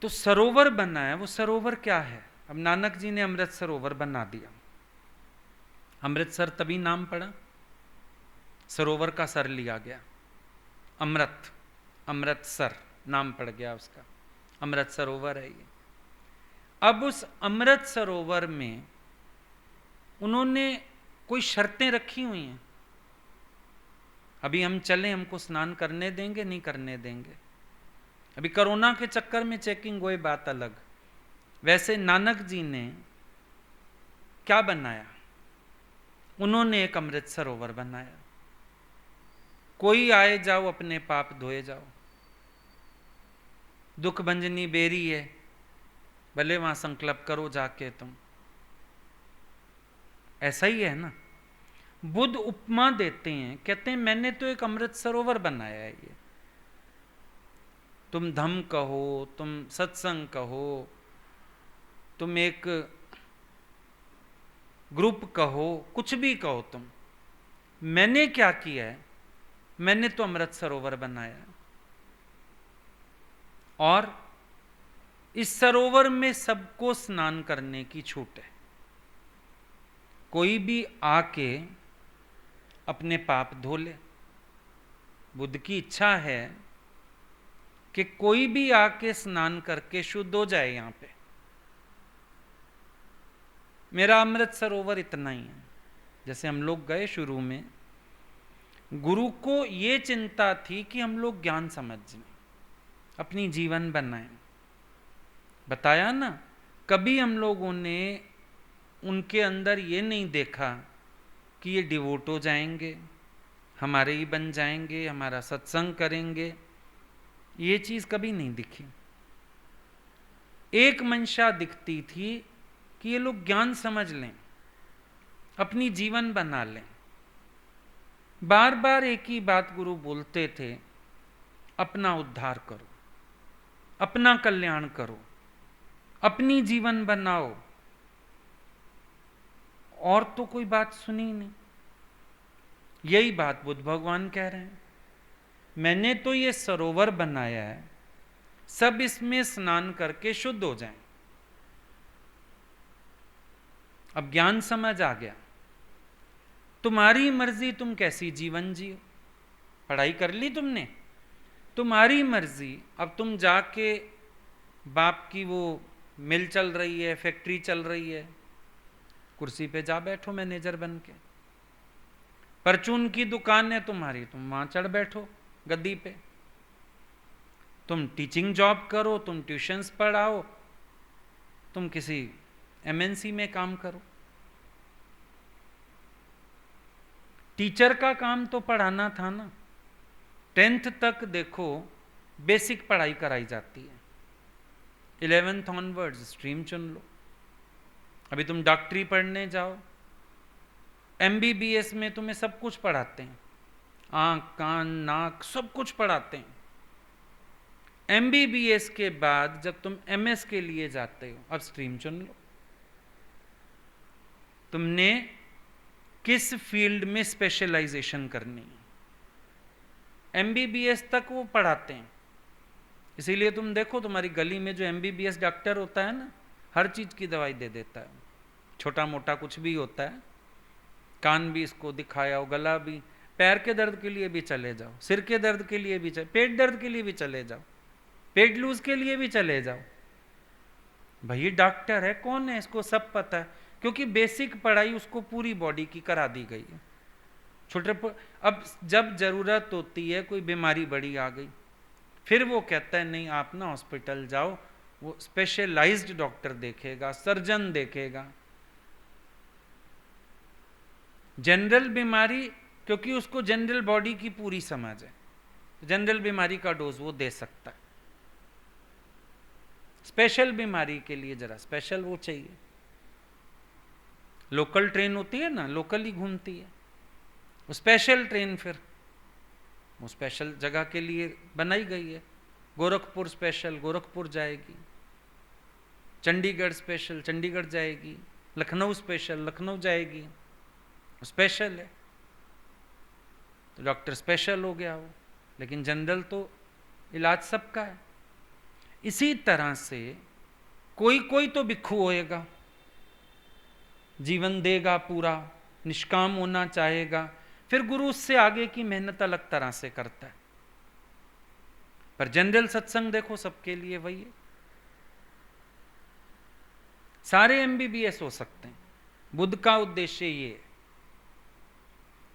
तो सरोवर बना है, वो सरोवर क्या है? अब नानक जी ने अमृत सरोवर बना दिया। अमृतसर तभी नाम पड़ा, सरोवर का सर लिया गया, अमृत, अमृतसर नाम पड़ गया उसका, अमृत सरोवर है ये। अब उस अमृत सरोवर में उन्होंने कोई शर्तें रखी हुई हैं। अभी हम चले, हमको स्नान करने देंगे? नहीं करने देंगे। अभी कोरोना के चक्कर में चेकिंग हुई, बात अलग। वैसे नानक जी ने क्या बनाया? उन्होंने एक अमृत सरोवर बनाया। कोई आए जाओ, अपने पाप धोए जाओ। दुख भंजनी बेरी है, भले वहां संकल्प करो जाके तुम। ऐसा ही है ना। बुद्ध उपमा देते हैं, कहते हैं मैंने तो एक अमृत सरोवर बनाया है ये। तुम धम्म कहो, तुम सत्संग कहो, तुम एक ग्रुप कहो, कुछ भी कहो तुम, मैंने क्या किया है? मैंने तो अमृत सरोवर बनाया, और इस सरोवर में सबको स्नान करने की छूट है। कोई भी आके अपने पाप धो ले। बुद्ध की इच्छा है कि कोई भी आके स्नान करके शुद्ध हो जाए। यहां पे मेरा अमृत सरोवर इतना ही है। जैसे हम लोग गए शुरू में, गुरु को ये चिंता थी कि हम लोग ज्ञान समझें, अपनी जीवन बनाएं। बताया ना, कभी हम लोगों ने उनके अंदर ये नहीं देखा कि ये डिवोट हो जाएंगे, हमारे ही बन जाएंगे, हमारा सत्संग करेंगे। ये चीज कभी नहीं दिखी। एक मंशा दिखती थी कि ये लोग ज्ञान समझ लें, अपनी जीवन बना लें। बार बार एक ही बात गुरु बोलते थे, अपना उद्धार करो, अपना कल्याण करो, अपनी जीवन बनाओ। और तो कोई बात सुनी नहीं। यही बात बुद्ध भगवान कह रहे हैं, मैंने तो ये सरोवर बनाया है, सब इसमें स्नान करके शुद्ध हो जाएं। अब ज्ञान समझ आ गया, तुम्हारी मर्जी तुम कैसी जीवन जियो। पढ़ाई कर ली तुमने, तुम्हारी मर्जी। अब तुम जाके बाप की वो मिल चल रही है, फैक्ट्री चल रही है, कुर्सी पे जा बैठो मैनेजर बन के। परचून की दुकान है तुम्हारी, तुम वहां चढ़ बैठो गद्दी पे। तुम टीचिंग जॉब करो, तुम ट्यूशंस पढ़ाओ, तुम किसी एमएनसी में काम करो। टीचर का काम तो पढ़ाना था ना। 10th तक देखो बेसिक पढ़ाई कराई जाती है, 11th ऑनवर्ड्स स्ट्रीम चुन लो। अभी तुम डॉक्टरी पढ़ने जाओ, एमबीबीएस में तुम्हें सब कुछ पढ़ाते हैं, आंख कान नाक सब कुछ पढ़ाते हैं। एमबीबीएस के बाद जब तुम एमएस के लिए जाते हो, अब स्ट्रीम चुन लो, तुमने किस फील्ड में स्पेशलाइजेशन करनी है। एमबीबीएस तक वो पढ़ाते हैं। इसीलिए तुम देखो तुम्हारी गली में जो एमबीबीएस डॉक्टर होता है ना, हर चीज की दवाई दे देता है। छोटा मोटा कुछ भी होता है, कान भी इसको दिखाया हो, गला भी, पैर के दर्द के लिए भी चले जाओ, सिर के दर्द के लिए भी चले, पेट दर्द के लिए भी चले जाओ, पेट लूज के लिए भी चले जाओ। भाई डॉक्टर है, कौन है, इसको सब पता है, क्योंकि बेसिक पढ़ाई उसको पूरी बॉडी की करा दी गई है। अब जब जरूरत होती है, कोई बीमारी बड़ी आ गई, फिर वो कहता है नहीं आप ना हॉस्पिटल जाओ, वो स्पेशलाइज्ड डॉक्टर देखेगा, सर्जन देखेगा। जनरल बीमारी, क्योंकि उसको जनरल बॉडी की पूरी समझ है, जनरल बीमारी का डोज वो दे सकता है। स्पेशल बीमारी के लिए जरा स्पेशल वो चाहिए। लोकल ट्रेन होती है ना, लोकल ही घूमती है, वो स्पेशल ट्रेन फिर वो स्पेशल जगह के लिए बनाई गई है। गोरखपुर स्पेशल गोरखपुर जाएगी, चंडीगढ़ स्पेशल चंडीगढ़ जाएगी, लखनऊ स्पेशल लखनऊ जाएगी, स्पेशल है। तो डॉक्टर स्पेशल हो गया हो, लेकिन जनरल तो इलाज सबका है। इसी तरह से कोई कोई तो भिक्खु होएगा, जीवन देगा पूरा, निष्काम होना चाहेगा, फिर गुरु उससे आगे की मेहनत अलग तरह से करता है। पर जनरल सत्संग देखो सबके लिए वही है। सारे एमबीबीएस हो सकते हैं। बुद्ध का उद्देश्य ये है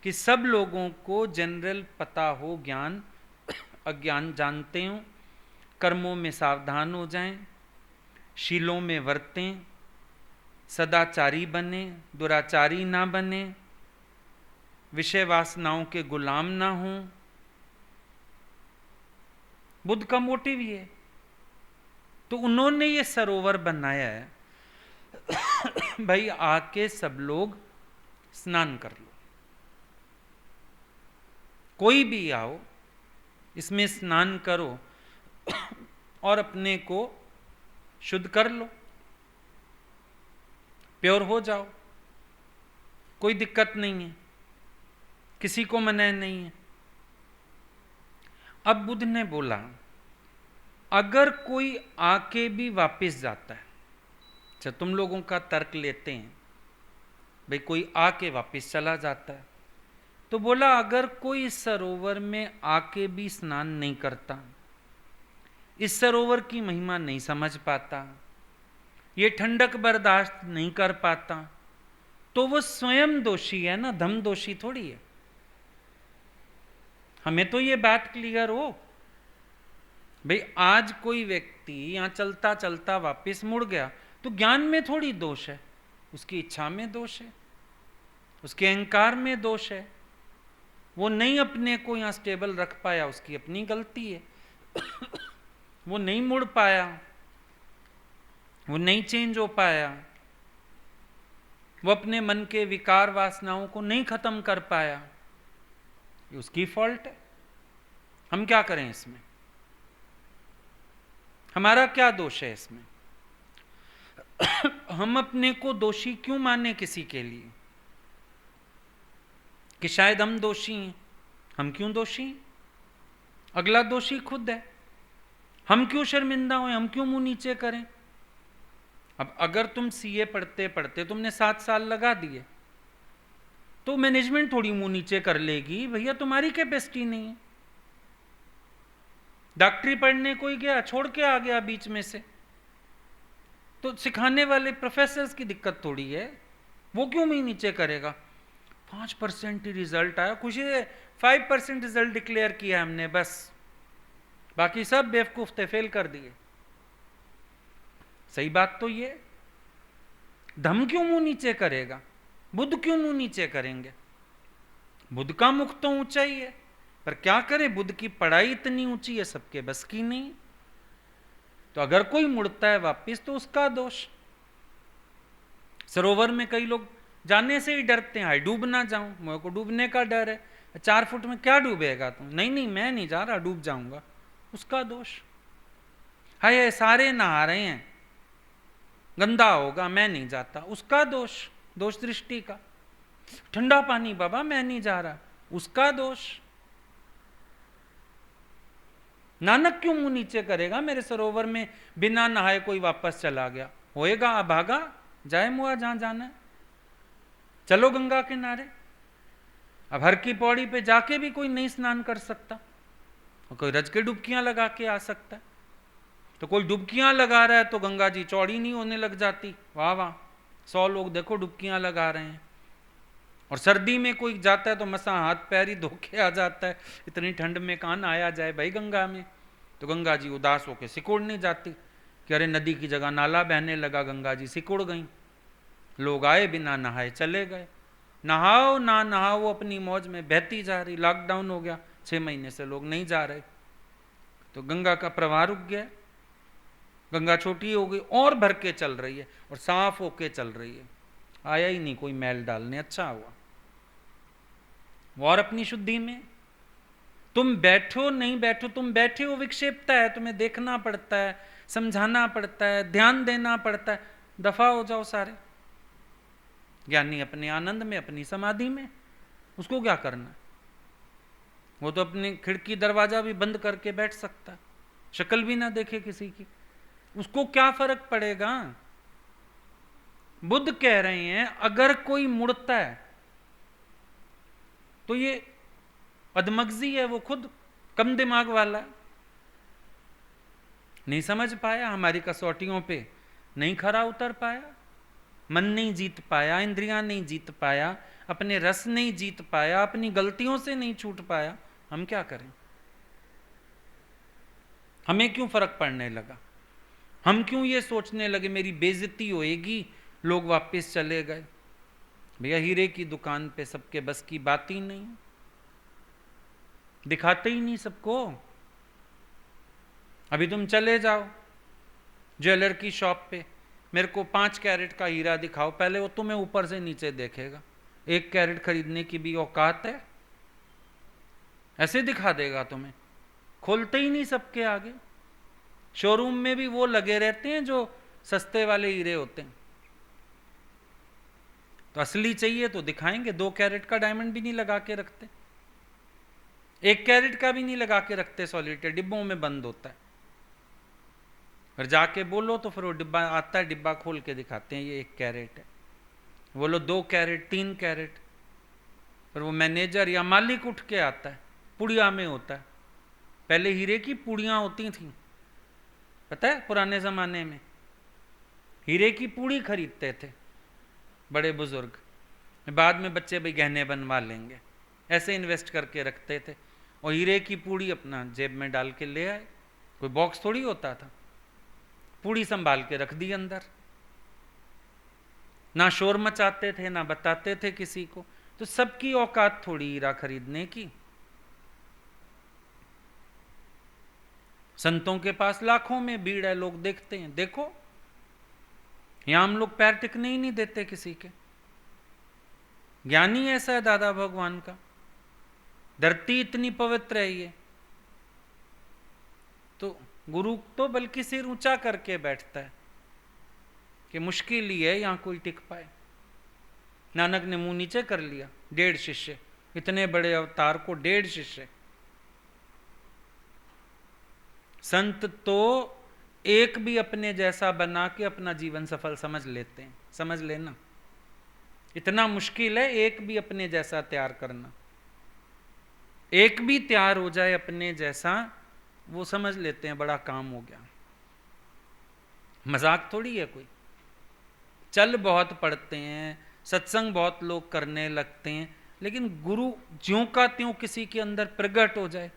कि सब लोगों को जनरल पता हो, ज्ञान अज्ञान जानते हो, कर्मों में सावधान हो जाएं, शीलों में वर्तें, सदाचारी बने, दुराचारी ना बने, विषय वासनाओं के गुलाम ना हों। बुद्ध का मोटिव ये, तो उन्होंने ये सरोवर बनाया है भाई आके सब लोग स्नान कर लो, कोई भी आओ इसमें स्नान करो और अपने को शुद्ध कर लो, प्योर हो जाओ, कोई दिक्कत नहीं है, किसी को मना नहीं है। अब बुद्ध ने बोला अगर कोई आके भी वापस जाता है, अच्छा तुम लोगों का तर्क लेते हैं भाई कोई आके वापस चला जाता है, तो बोला अगर कोई इस सरोवर में आके भी स्नान नहीं करता, इस सरोवर की महिमा नहीं समझ पाता, ये ठंडक बर्दाश्त नहीं कर पाता, तो वो स्वयं दोषी है ना, धम दोषी थोड़ी है। हमें तो ये बात क्लियर हो भाई, आज कोई व्यक्ति यहां चलता चलता वापस मुड़ गया तो ज्ञान में थोड़ी दोष है, उसकी इच्छा में दोष है, उसके अहंकार में दोष है, वो नहीं अपने को यहां स्टेबल रख पाया, उसकी अपनी गलती है वो नहीं मुड़ पाया, वो नहीं चेंज हो पाया, वो अपने मन के विकार वासनाओं को नहीं खत्म कर पाया, ये उसकी फॉल्ट है। हम क्या करें इसमें, हमारा क्या दोष है इसमें? हम अपने को दोषी क्यों माने किसी के लिए कि शायद हम दोषी हैं? हम क्यों दोषी हैं? अगला दोषी खुद है, हम क्यों शर्मिंदा हों, हम क्यों मुंह नीचे करें? अब अगर तुम सीए पढ़ते पढ़ते तुमने 7 साल लगा दिए तो मैनेजमेंट थोड़ी मुंह नीचे कर लेगी, भैया तुम्हारी कैपेसिटी नहीं है। डॉक्टरी पढ़ने कोई गया छोड़ के आ गया बीच में से, तो सिखाने वाले प्रोफेसर्स की दिक्कत थोड़ी है, वो क्यों मुंह नीचे करेगा? 5% ही रिजल्ट आया, खुशी है, 5% रिजल्ट डिक्लेयर किया हमने बस, बाकी सब बेवकूफ थे, फेल कर दिए। सही बात तो ये, धम क्यों मुंह नीचे करेगा? बुद्ध क्यों मुंह नीचे करेंगे? बुद्ध का मुख तो ऊंचा ही है, पर क्या करें, बुद्ध की पढ़ाई इतनी ऊंची है सबके बस की नहीं। तो अगर कोई मुड़ता है वापिस तो उसका दोष। सरोवर में कई लोग जाने से ही डरते हैं, हाय डूब ना जाऊं, मेरे को डूबने का डर है, 4 फुट में क्या डूबेगा तुम? नहीं नहीं मैं नहीं जा रहा, डूब जाऊंगा, उसका दोष। हाय सारे नहा रहे हैं, गंदा होगा मैं नहीं जाता, उसका दोष, दोष दृष्टि का। ठंडा पानी बाबा मैं नहीं जा रहा, उसका दोष। नानक क्यों मुंह नीचे करेगा? मेरे सरोवर में बिना नहाए कोई वापस चला गया, होएगा अभागा, जाए मुआ जहां जाना है, चलो गंगा किनारे। अब हर की पौड़ी पे जाके भी कोई नहीं स्नान कर सकता, और कोई रज के डुबकियां लगा के आ सकता है। तो कोई डुबकियां लगा रहा है तो गंगा जी चौड़ी नहीं होने लग जाती, वाह वाह 100 लोग देखो डुबकियां लगा रहे हैं। और सर्दी में कोई जाता है तो मसा हाथ पैर ही धो के आ जाता है, इतनी ठंड में कहाँ आया जाए भाई गंगा में। तो गंगा जी उदास होकर सिकुड़ नहीं जाती कि अरे नदी की जगह नाला बहने लगा, गंगा जी सिकुड़ गई। लोग आए बिना नहाए चले गए, नहाओ ना नहाओ अपनी मौज में बहती जा रही। लॉकडाउन हो गया, 6 महीने से लोग नहीं जा रहे, तो गंगा का प्रवाह रुक गया, गंगा छोटी हो गई और भर के चल रही है और साफ होके चल रही है, आया ही नहीं कोई मैल डालने, अच्छा हुआ। और अपनी शुद्धि में तुम बैठो नहीं बैठो, तुम बैठे हो विक्षेपता है, तुम्हें देखना पड़ता है, समझाना पड़ता है, ध्यान देना पड़ता है, दफा हो जाओ सारे। ज्ञानी अपने आनंद में, अपनी समाधि में, उसको क्या करना? वो तो अपनी खिड़की दरवाजा भी बंद करके बैठ सकता है, शक्ल भी ना देखे किसी की, उसको क्या फर्क पड़ेगा। बुद्ध कह रहे हैं अगर कोई मुड़ता है तो ये अधमगजी है, वो खुद कम दिमाग वाला, नहीं समझ पाया, हमारी कसौटियों पे नहीं खरा उतर पाया, मन नहीं जीत पाया, इंद्रियां नहीं जीत पाया, अपने रस नहीं जीत पाया, अपनी गलतियों से नहीं छूट पाया, हम क्या करें। हमें क्यों फर्क पड़ने लगा, हम क्यों ये सोचने लगे मेरी बेइज्जती होएगी, लोग वापस चले गए। भैया हीरे की दुकान पे सबके बस की बात ही नहीं, दिखाते ही नहीं सबको। अभी तुम चले जाओ ज्वेलर की शॉप पे, मेरे को 5 कैरेट का हीरा दिखाओ, पहले वो तुम्हें ऊपर से नीचे देखेगा, 1 कैरेट खरीदने की भी औकात है, ऐसे दिखा देगा तुम्हें, खोलते ही नहीं सबके आगे। शोरूम में भी वो लगे रहते हैं जो सस्ते वाले हीरे होते हैं, तो असली चाहिए तो दिखाएंगे, 2 कैरेट का डायमंड भी नहीं लगा के रखते, 1 कैरेट का भी नहीं लगा के रखते, सॉलिटेयर डिब्बों में बंद होता है, और जाके बोलो तो फिर वो डिब्बा आता है, डिब्बा खोल के दिखाते हैं ये 1 कैरेट है, बोलो 2 कैरेट 3 कैरेट, फिर वो मैनेजर या मालिक उठ के आता है, पुड़िया में होता है। पहले हीरे की पुड़ियाँ होती थी, पता है, पुराने ज़माने में हीरे की पूड़ी खरीदते थे बड़े बुजुर्ग, बाद में बच्चे भाई गहने बनवा लेंगे, ऐसे इन्वेस्ट करके रखते थे, और हीरे की पूड़ी अपना जेब में डाल के ले आए, कोई बॉक्स थोड़ी होता था, पूड़ी संभाल के रख दी अंदर, ना शोर मचाते थे ना बताते थे किसी को, तो सबकी औकात थोड़ी हीरा खरीदने की। संतों के पास लाखों में भीड़ है, लोग देखते हैं, देखो यहां हम लोग पैर टिकने ही नहीं देते किसी के, ज्ञानी ऐसा है दादा भगवान का, धरती इतनी पवित्र है ये, तो गुरु तो बल्कि सिर ऊंचा करके बैठता है कि मुश्किल ही है यहां कोई टिक पाए। नानक ने मुंह नीचे कर लिया, 1.5 शिष्य, इतने बड़े अवतार को 1.5 शिष्य। संत तो एक भी अपने जैसा बना के अपना जीवन सफल समझ लेते हैं, समझ लेना, इतना मुश्किल है एक भी अपने जैसा तैयार करना, एक भी तैयार हो जाए अपने जैसा, वो समझ लेते हैं बड़ा काम हो गया, मजाक थोड़ी है कोई। चल बहुत पढ़ते हैं, सत्संग बहुत लोग करने लगते हैं, लेकिन गुरु ज्यों का त्यों किसी के अंदर प्रकट हो जाए,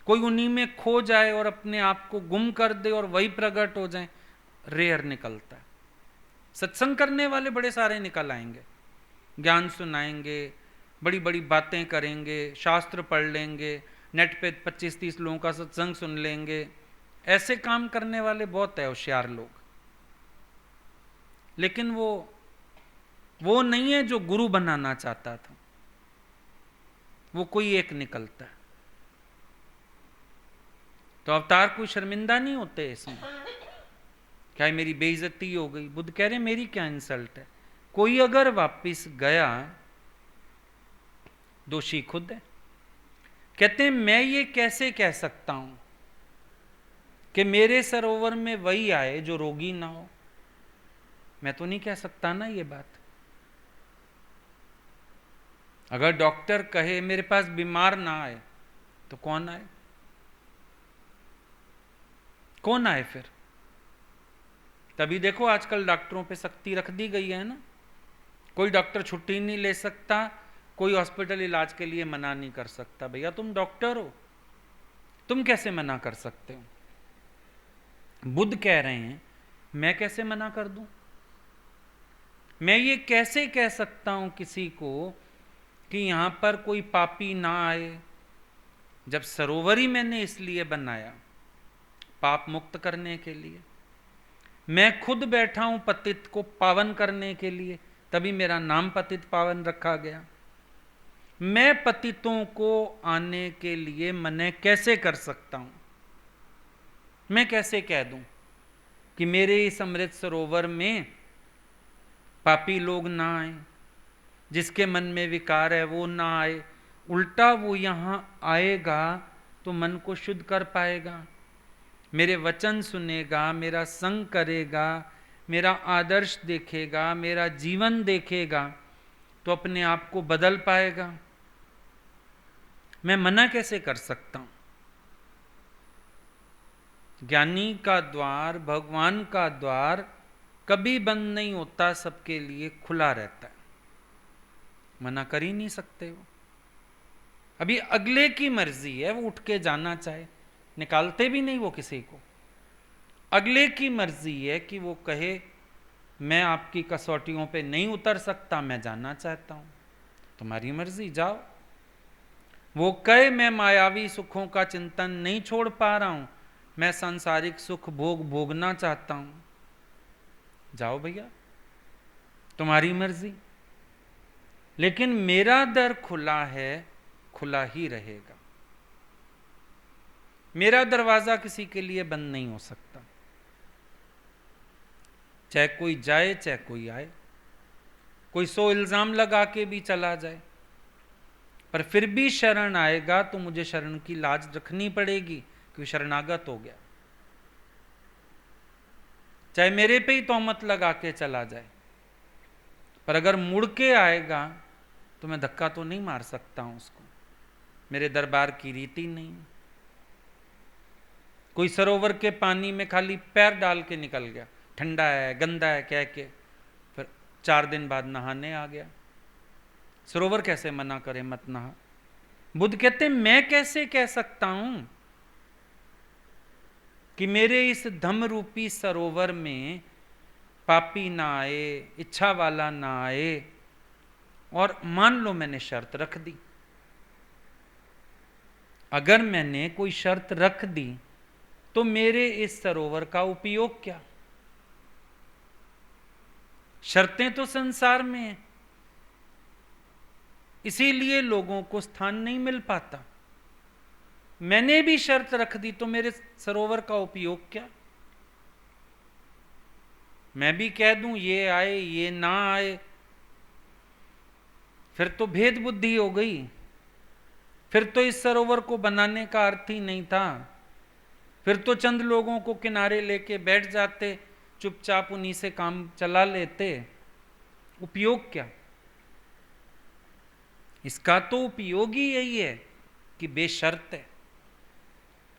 कोई उन्हीं में खो जाए और अपने आप को गुम कर दे और वही प्रकट हो जाए, रेयर निकलता है। सत्संग करने वाले बड़े सारे निकल आएंगे, ज्ञान सुनाएंगे, बड़ी बड़ी बातें करेंगे, शास्त्र पढ़ लेंगे, नेट पे 25-30 लोगों का सत्संग सुन लेंगे, ऐसे काम करने वाले बहुत है होशियार लोग, लेकिन वो नहीं है जो गुरु बनाना चाहता था, वो कोई एक निकलता है। तो अवतार कोई शर्मिंदा नहीं होते इसमें, क्या मेरी बेइज्जती हो गई, बुद्ध कह रहे मेरी क्या इंसल्ट है, कोई अगर वापिस गया दोषी खुद है। कहते हैं मैं ये कैसे कह सकता हूं कि मेरे सरोवर में वही आए जो रोगी ना हो, मैं तो नहीं कह सकता ना ये बात। अगर डॉक्टर कहे मेरे पास बीमार ना आए तो कौन आए, कौन आए फिर। तभी देखो आजकल डॉक्टरों पे सख्ती रख दी गई है ना, कोई डॉक्टर छुट्टी नहीं ले सकता, कोई हॉस्पिटल इलाज के लिए मना नहीं कर सकता। भैया तुम डॉक्टर हो, तुम कैसे मना कर सकते हो। बुद्ध कह रहे हैं मैं कैसे मना कर दूं, मैं ये कैसे कह सकता हूं किसी को कि यहां पर कोई पापी ना आए, जब सरोवर ही मैंने इसलिए बनाया पाप मुक्त करने के लिए, मैं खुद बैठा हूं पतित को पावन करने के लिए, तभी मेरा नाम पतित पावन रखा गया। मैं पतितों को आने के लिए मना कैसे कर सकता हूं, मैं कैसे कह दूं कि मेरे इस अमृत सरोवर में पापी लोग ना आए, जिसके मन में विकार है वो ना आए, उल्टा वो यहाँ आएगा तो मन को शुद्ध कर पाएगा, मेरे वचन सुनेगा, मेरा संग करेगा, मेरा आदर्श देखेगा, मेरा जीवन देखेगा, तो अपने आप को बदल पाएगा। मैं मना कैसे कर सकता हूं? ज्ञानी का द्वार, भगवान का द्वार कभी बंद नहीं होता, सबके लिए खुला रहता है, मना कर ही नहीं सकते हो। अभी अगले की मर्जी है, वो उठ के जाना चाहे, निकालते भी नहीं वो किसी को। अगले की मर्जी है कि वो कहे मैं आपकी कसौटियों पे नहीं उतर सकता, मैं जाना चाहता हूं, तुम्हारी मर्जी, जाओ। वो कहे मैं मायावी सुखों का चिंतन नहीं छोड़ पा रहा हूं, मैं सांसारिक सुख भोगना चाहता हूं, जाओ भैया, तुम्हारी मर्जी। लेकिन मेरा दर खुला है, खुला ही रहेगा। मेरा दरवाजा किसी के लिए बंद नहीं हो सकता, चाहे कोई जाए चाहे कोई आए, कोई 100 इल्जाम लगा के भी चला जाए, पर फिर भी शरण आएगा तो मुझे शरण की लाज रखनी पड़ेगी, क्योंकि शरणागत हो गया। चाहे मेरे पे ही तोहमत लगा के चला जाए, पर अगर मुड़ के आएगा तो मैं धक्का तो नहीं मार सकता हूं उसको, मेरे दरबार की रीति नहीं। कोई सरोवर के पानी में खाली पैर डाल के निकल गया, ठंडा है गंदा है कह के, फिर 4 दिन बाद नहाने आ गया, सरोवर कैसे मना करे मत नहा? बुद्ध कहते मैं कैसे कह सकता हूं कि मेरे इस धम्म रूपी सरोवर में पापी ना आए, इच्छा वाला ना आए। और मान लो मैंने शर्त रख दी, अगर मैंने कोई शर्त रख दी तो मेरे इस सरोवर का उपयोग क्या? शर्तें तो संसार में हैं, इसीलिए लोगों को स्थान नहीं मिल पाता। मैंने भी शर्त रख दी तो मेरे सरोवर का उपयोग क्या? मैं भी कह दूं ये आए ये ना आए, फिर तो भेद बुद्धि हो गई, फिर तो इस सरोवर को बनाने का अर्थ ही नहीं था, फिर तो चंद लोगों को किनारे लेके बैठ जाते, चुपचाप उन्हीं से काम चला लेते, उपयोग क्या? इसका तो उपयोग ही यही है कि बेशर्त है,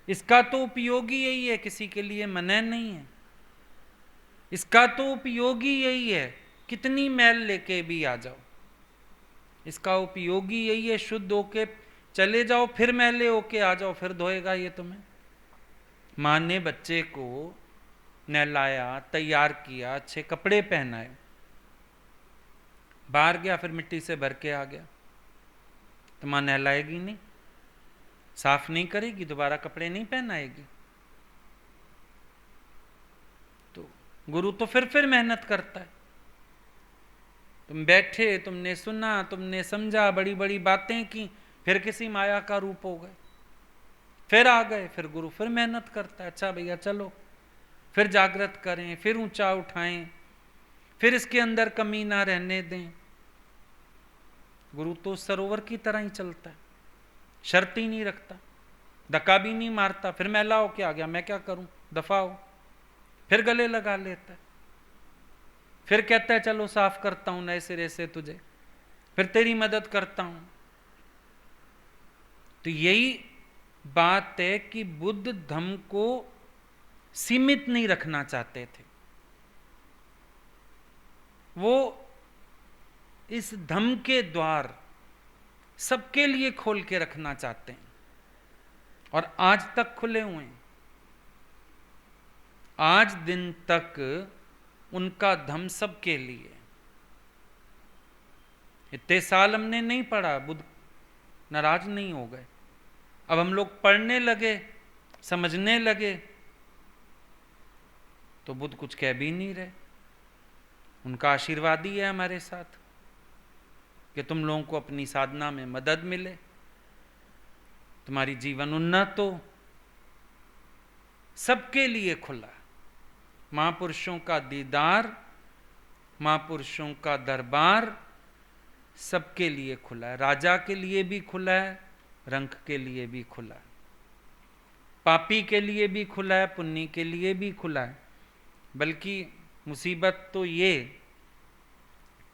इसका तो उपयोग ही यही है किसी के लिए मना नहीं है, इसका तो उपयोग ही यही है कितनी मैल लेके भी आ जाओ, इसका उपयोग ही यही है शुद्ध होके चले जाओ, फिर मैले होके आ जाओ, फिर धोएगा ये तुम्हें। माँ ने बच्चे को नहलाया, तैयार किया, अच्छे कपड़े पहनाए, बाहर गया फिर मिट्टी से भर के आ गया, तो माँ नहलाएगी नहीं, साफ नहीं करेगी, दोबारा कपड़े नहीं पहनाएगी। तो गुरु तो फिर मेहनत करता है। तुम बैठे, तुमने सुना, तुमने समझा, बड़ी बड़ी बातें की, फिर किसी माया का रूप हो गए, फिर आ गए, फिर गुरु फिर मेहनत करता है, अच्छा भैया चलो, फिर जागृत करें, फिर ऊंचा उठाएं, फिर इसके अंदर कमी ना रहने दें। गुरु तो सरोवर की तरह ही चलता है, शर्त ही नहीं रखता, धक्का भी नहीं मारता, फिर मैला हो के आ गया मैं क्या करूं, दफा हो, फिर गले लगा लेता है, फिर कहता है चलो साफ करता हूं नए सिरे से तुझे, फिर तेरी मदद करता हूं। तो यही बात है कि बुद्ध धम्म को सीमित नहीं रखना चाहते थे, वो इस धम्म के द्वार सबके लिए खोल के रखना चाहते हैं, और आज तक खुले हुए हैं। आज दिन तक उनका धम्म सबके लिए। इतने साल हमने नहीं पढ़ा, बुद्ध नाराज नहीं हो गए, अब हम लोग पढ़ने लगे, समझने लगे, तो बुद्ध कुछ कह भी नहीं रहे। उनका आशीर्वाद ही है हमारे साथ कि तुम लोगों को अपनी साधना में मदद मिले, तुम्हारी जीवन उन्नत हो, सबके लिए खुला। महापुरुषों का दीदार, महापुरुषों का दरबार सबके लिए खुला है, राजा के लिए भी खुला है, रंक के लिए भी खुला है, पापी के लिए भी खुला है, पुण्य के लिए भी खुला है। बल्कि मुसीबत तो ये,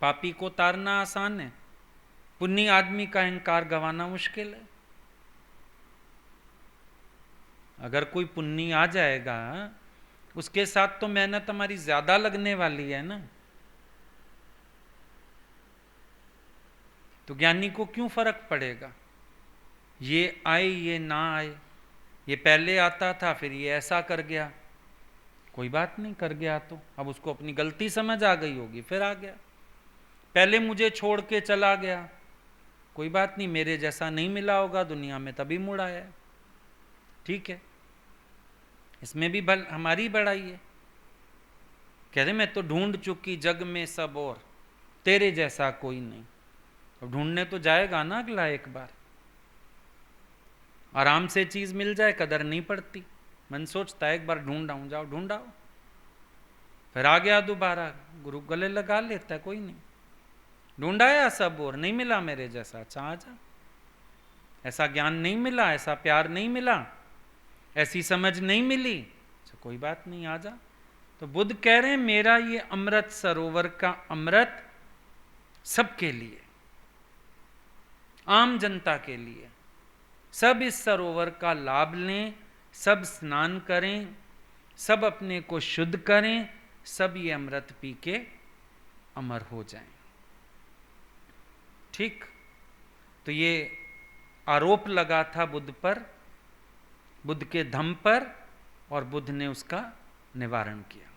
पापी को तारना आसान है, पुण्य आदमी का अहंकार गंवाना मुश्किल है। अगर कोई पुण्य आ जाएगा उसके साथ तो मेहनत हमारी ज्यादा लगने वाली है ना। तो ज्ञानी को क्यों फर्क पड़ेगा, ये आए ये ना आए, ये पहले आता था फिर ये ऐसा कर गया, कोई बात नहीं, कर गया तो अब उसको अपनी गलती समझ आ गई होगी, फिर आ गया। पहले मुझे छोड़ के चला गया, कोई बात नहीं, मेरे जैसा नहीं मिला होगा दुनिया में तभी मुड़ आया, ठीक है, इसमें भी हमारी बड़ाई है। कह रहे मैं तो ढूंढ चुकी जग में सब और, तेरे जैसा कोई नहीं। अब ढूंढने तो जाएगा ना अगला, एक बार आराम से चीज मिल जाए कदर नहीं पड़ती, मन सोचता है एक बार ढूंढ आऊं, जाओ ढूंढाओ, फिर आ गया दोबारा, गुरु गले लगा लेता है, कोई नहीं, ढूंढाया सब और नहीं मिला मेरे जैसा, अच्छा आ जा, ऐसा ज्ञान नहीं मिला, ऐसा प्यार नहीं मिला, ऐसी समझ नहीं मिली, अच्छा कोई बात नहीं, आ जा। तो बुद्ध कह रहे हैं मेरा ये अमृत सरोवर का अमृत सबके लिए, आम जनता के लिए, सब इस सरोवर का लाभ लें, सब स्नान करें, सब अपने को शुद्ध करें, सब ये अमृत पी के अमर हो जाएं। ठीक, तो ये आरोप लगा था बुद्ध पर, बुद्ध के धम्म पर, और बुद्ध ने उसका निवारण किया।